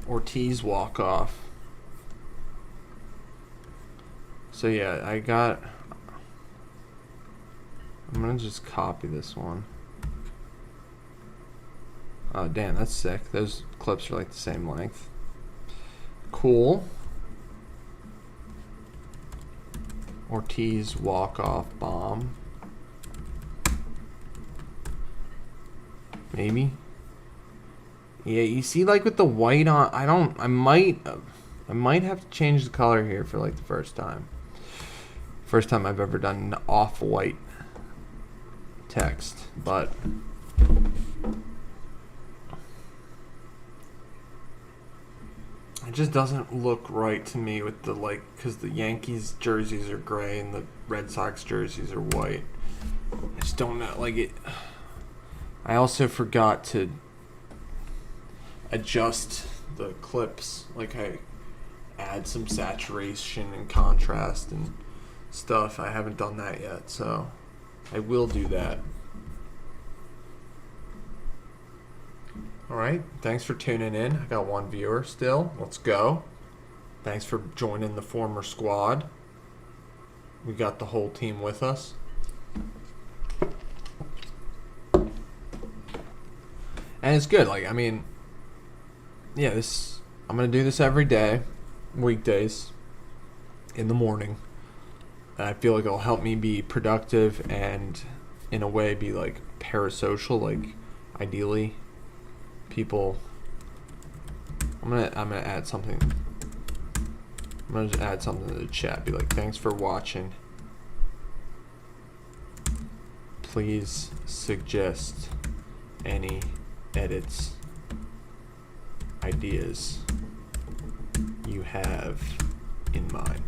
A: Ortiz walk off. So yeah, I'm gonna just copy this one. Oh damn, that's sick. Those clips are like the same length. Cool. Ortiz walk-off bomb. Maybe. Yeah, you see like with the white on, I might have to change the color here for like the first time. First time I've ever done an off-white text, but it just doesn't look right to me with the like, because the Yankees jerseys are gray and the Red Sox jerseys are white. I just don't know, like it. I also forgot to adjust the clips, like I add some saturation and contrast and stuff. I haven't done that yet, so I will do that. Alright, thanks for tuning in. I got one viewer still. Let's go. Thanks for joining the former squad. We got the whole team with us. And it's good. Like, I mean, yeah, I'm going to do this every day, weekdays, in the morning. And I feel like it'll help me be productive and, in a way, be, like, parasocial, like, ideally. People, I'm gonna add something. I'm gonna just add something to the chat. Be like, thanks for watching. Please suggest any edits, ideas you have in mind.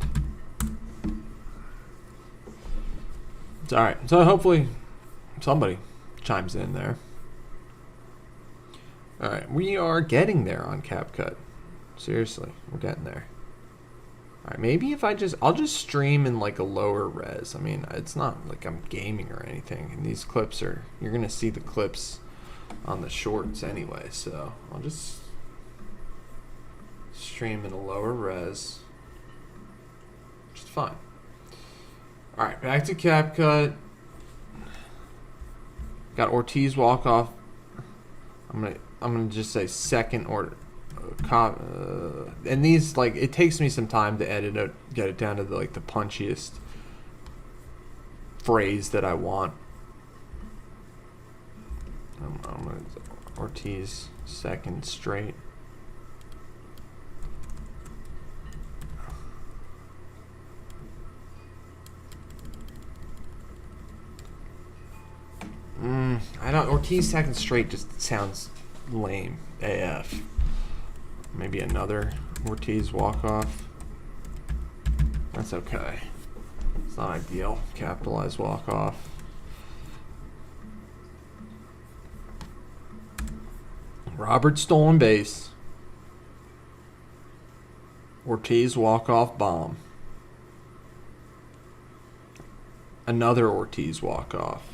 A: It's all right. So hopefully somebody chimes in there. Alright, we are getting there on CapCut. Seriously, we're getting there. Alright, maybe if I'll just stream in like a lower res. I mean, it's not like I'm gaming or anything. And these clips you're going to see the clips on the shorts anyway. So I'll just stream in a lower res. Which is fine. Alright, back to CapCut. Got Ortiz walk off. I'm gonna just say second order. And these, like, it takes me some time to edit it, get it down to the punchiest phrase that I want. I'm gonna Ortiz second straight. I don't. Ortiz second straight just sounds lame AF. Maybe another Ortiz walk off. That's okay. It's not ideal. Capitalized walk off. Robert stolen base. Ortiz walk off bomb. Another Ortiz walk off.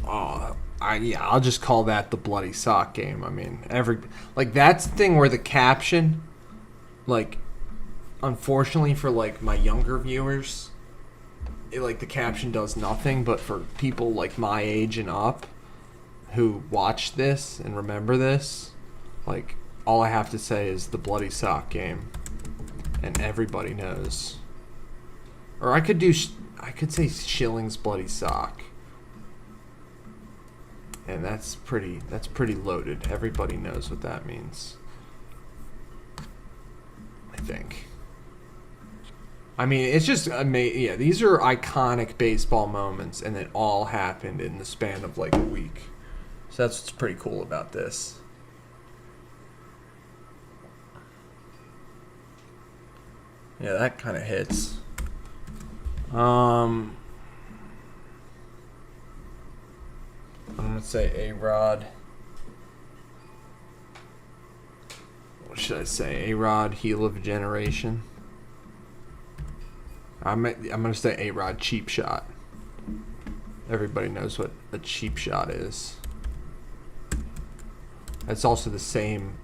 A: Oh, I'll just call that the bloody sock game. I mean, that's the thing where the caption, unfortunately for my younger viewers, the caption does nothing. But for people my age and up, who watch this and remember this, all I have to say is the bloody sock game, and everybody knows. Or I could say Schilling's bloody sock. And that's pretty loaded. Everybody knows what that means, I think. I mean, it's just amazing. Yeah, these are iconic baseball moments, and it all happened in the span of a week. So that's what's pretty cool about this. Yeah, that kind of hits. I'm going to say A-Rod. What should I say? A-Rod, heel of a generation. I'm going to say A-Rod, cheap shot. Everybody knows what a cheap shot is. That's also the same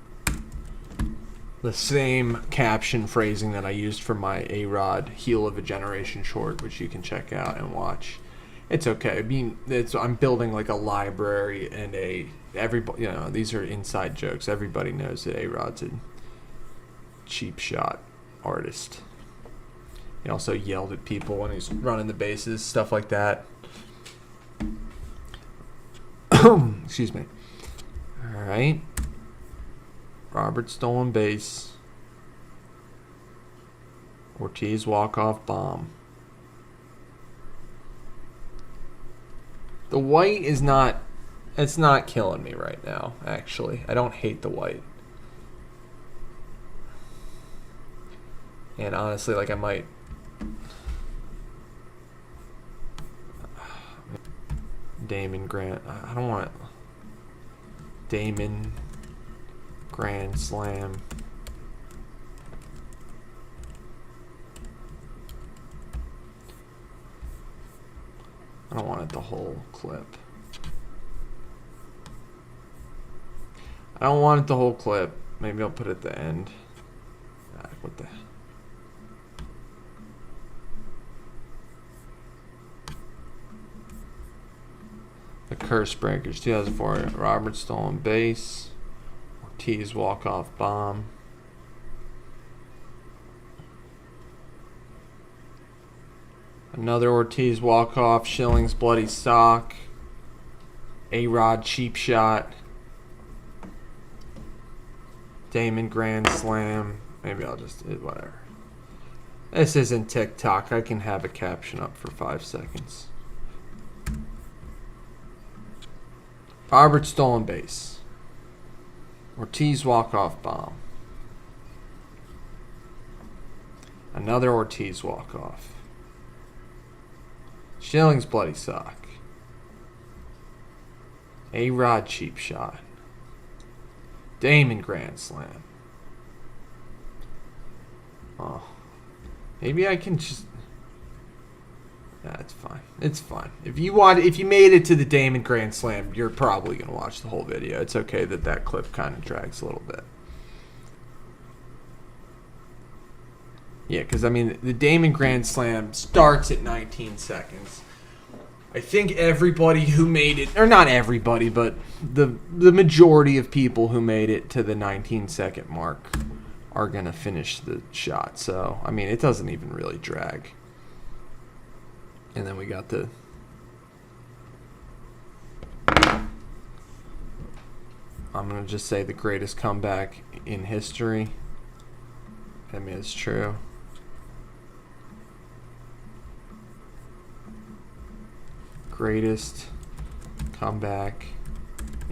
A: caption phrasing that I used for my A-Rod, heel of a generation short, which you can check out and watch. It's okay. I mean, I'm building a library and everybody. These are inside jokes. Everybody knows that A-Rod's a cheap shot artist. He also yelled at people when he's running the bases, stuff like that. Excuse me. All right. Robert stolen base. Ortiz walk-off bomb. The white is not... It's not killing me right now, actually. I don't hate the white. And honestly, I might... Damon Grant... I don't want it. Damon... Grand Slam... I don't want it the whole clip. I don't want it the whole clip. Maybe I'll put it at the end. What the... The Curse Breakers, 2004. Robert stolen base. Ortiz walk-off bomb. Another Ortiz walk-off. Schilling's bloody sock. A-Rod cheap shot. Damon Grand Slam. Maybe I'll just... whatever. This isn't TikTok. I can have a caption up for 5 seconds. Robert stolen base. Ortiz walk-off bomb. Another Ortiz walk-off. Schilling's bloody sock. A-Rod cheap shot. Damon Grand Slam. Oh. Maybe I can just... That's fine. It's fine. If you made it to the Damon Grand Slam, you're probably going to watch the whole video. It's okay that clip kind of drags a little bit. Yeah, because, I mean, the Damon Grand Slam starts at 19 seconds. I think everybody who made it, or not everybody, but the majority of people who made it to the 19-second mark are going to finish the shot. So, I mean, it doesn't even really drag. And then we got the... I'm going to just say the greatest comeback in history. I mean, it's true. Greatest comeback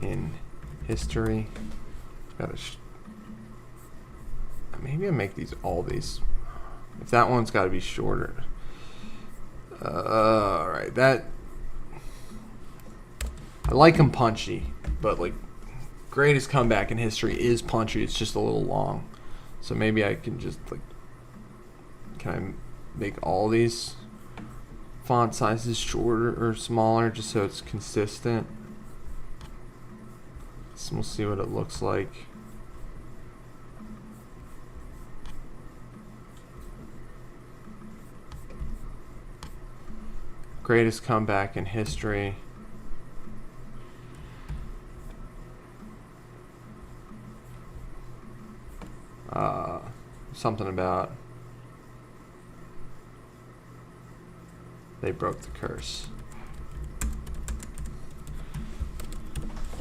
A: in history. Maybe I make all these. If that one's got to be shorter. All right, that. I like them punchy, but like, greatest comeback in history is punchy. It's just a little long, so maybe I can just like. Can I make all these font sizes shorter or smaller just so it's consistent? So we'll see what it looks like. Greatest comeback in history. Something about they broke the curse.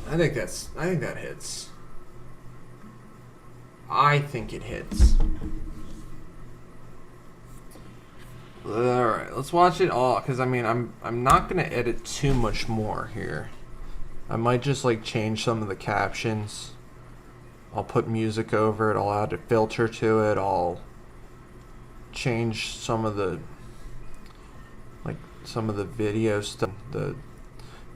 A: I think that hits. I think it hits. All right, let's watch it all, because I mean, I'm not gonna edit too much more here. I might just like change some of the captions. I'll put music over it. I'll add a filter to it. I'll change some of the video stuff, the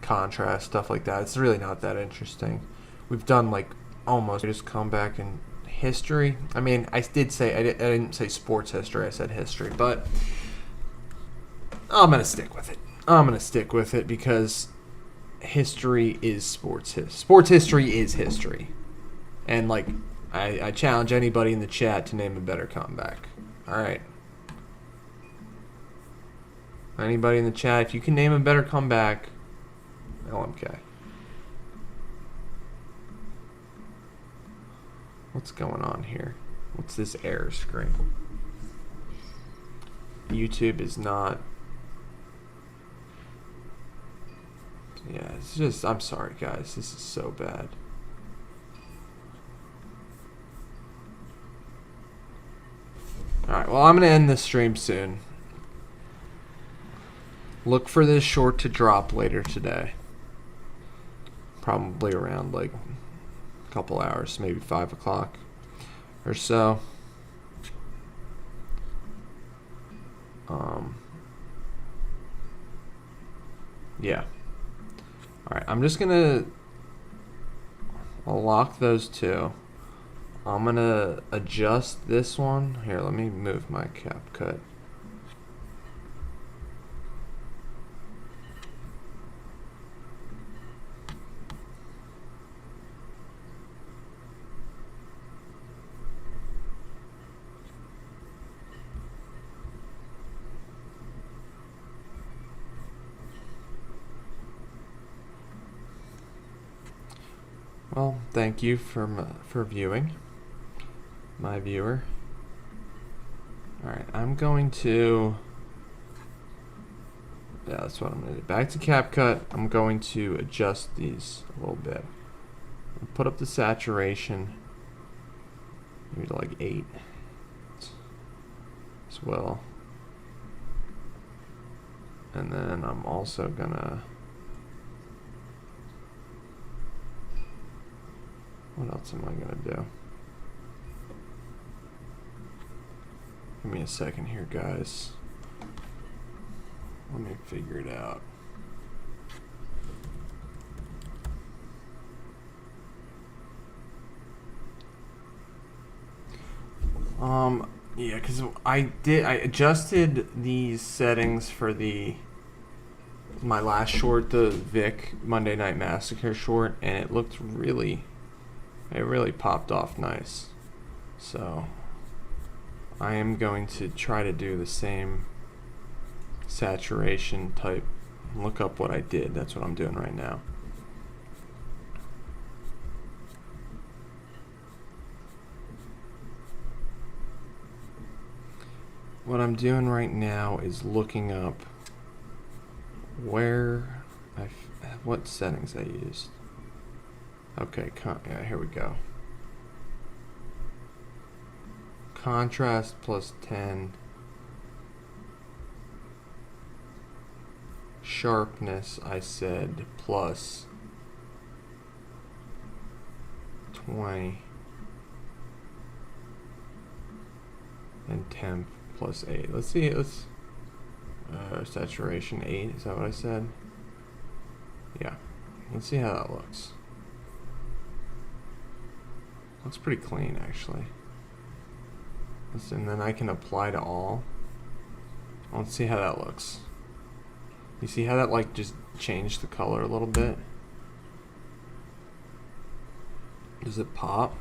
A: contrast, stuff like that. It's really not that interesting. We've done like almost just comeback in history. I mean, I did say I didn't say sports history. I said history, but I'm gonna stick with it. I'm gonna stick with it because history is sports. Sports history is history. And, like, I challenge anybody in the chat to name a better comeback. All right. Anybody in the chat, if you can name a better comeback, LMK. What's going on here? What's this error screen? YouTube is not... Yeah, it's just... I'm sorry, guys. This is so bad. Alright, well, I'm going to end this stream soon. Look for this short to drop later today. Probably around, like, a couple hours, maybe 5 o'clock or so. Yeah. Alright, I'm just going to... I'll lock those two. I'm going to adjust this one. Here, let me move my CapCut. Well, thank you for viewing. My viewer. Alright, I'm going to... Yeah, that's what I'm going to do. Back to CapCut. I'm going to adjust these a little bit. Put up the saturation. Maybe to like 8 as well. And then I'm also going to... What else am I going to do? Give me a second here, guys. Let me figure it out. Yeah, because I adjusted these settings for my last short, the Vic Monday Night Massacre short, and it really popped off nice. So I am going to try to do the same saturation type. Look up what I did. That's what I'm doing right now. What I'm doing right now is looking up what settings I used. Okay, yeah, here we go. Contrast plus 10. Sharpness, I said, plus 20. And temp plus 8. Let's see. Saturation 8. Is that what I said? Yeah. Let's see how that looks. Looks pretty clean, actually. And then I can apply to all. Let's see how that looks. You see how that like just changed the color a little bit? Does it pop?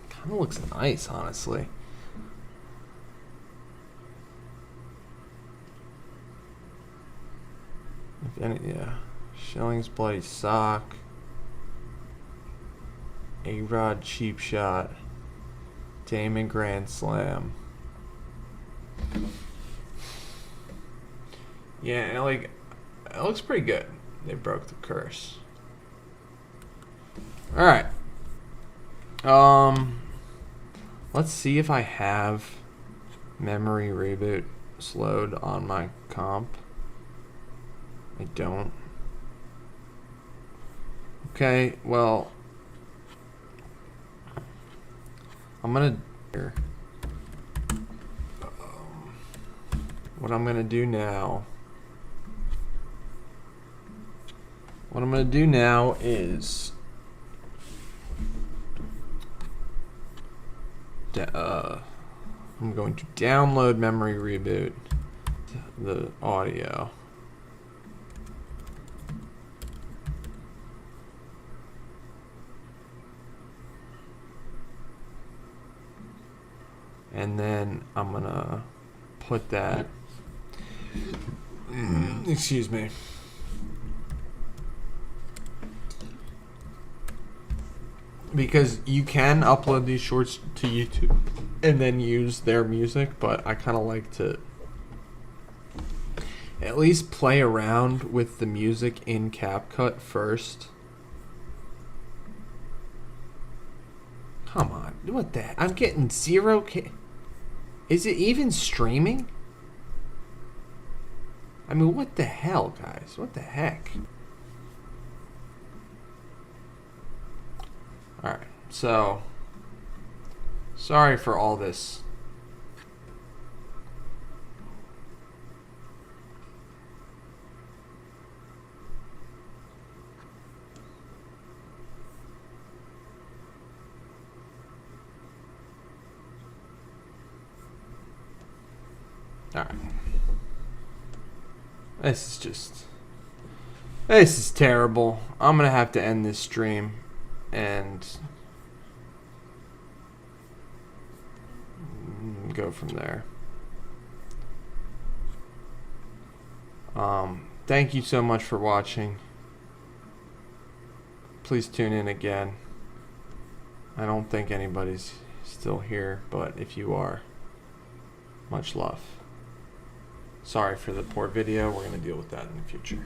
A: Kind of looks nice, honestly. If any, yeah. Schilling's Bloody Sock. A-Rod Cheap Shot. Damon Grand Slam. Yeah, and like, it looks pretty good. They broke the curse. Alright. Let's see if I have memory reboot slowed on my comp. I don't. Okay, well, I'm gonna what I'm gonna do now. What I'm gonna do now is I'm going to download memory reboot, the audio. And then I'm gonna put that, excuse me. Because you can upload these shorts to YouTube and then use their music, but I kind of like to at least play around with the music in CapCut first. Come on, what the heck? I'm getting 0K. Is it even streaming? I mean, what the hell, guys? What the heck? Alright, so sorry for all this. Alright. This is terrible. I'm gonna have to end this stream and go from there. Thank you so much for watching. Please tune in again. I don't think anybody's still here, but if you are, much love. Sorry for the poor video. We're going to deal with that in the future.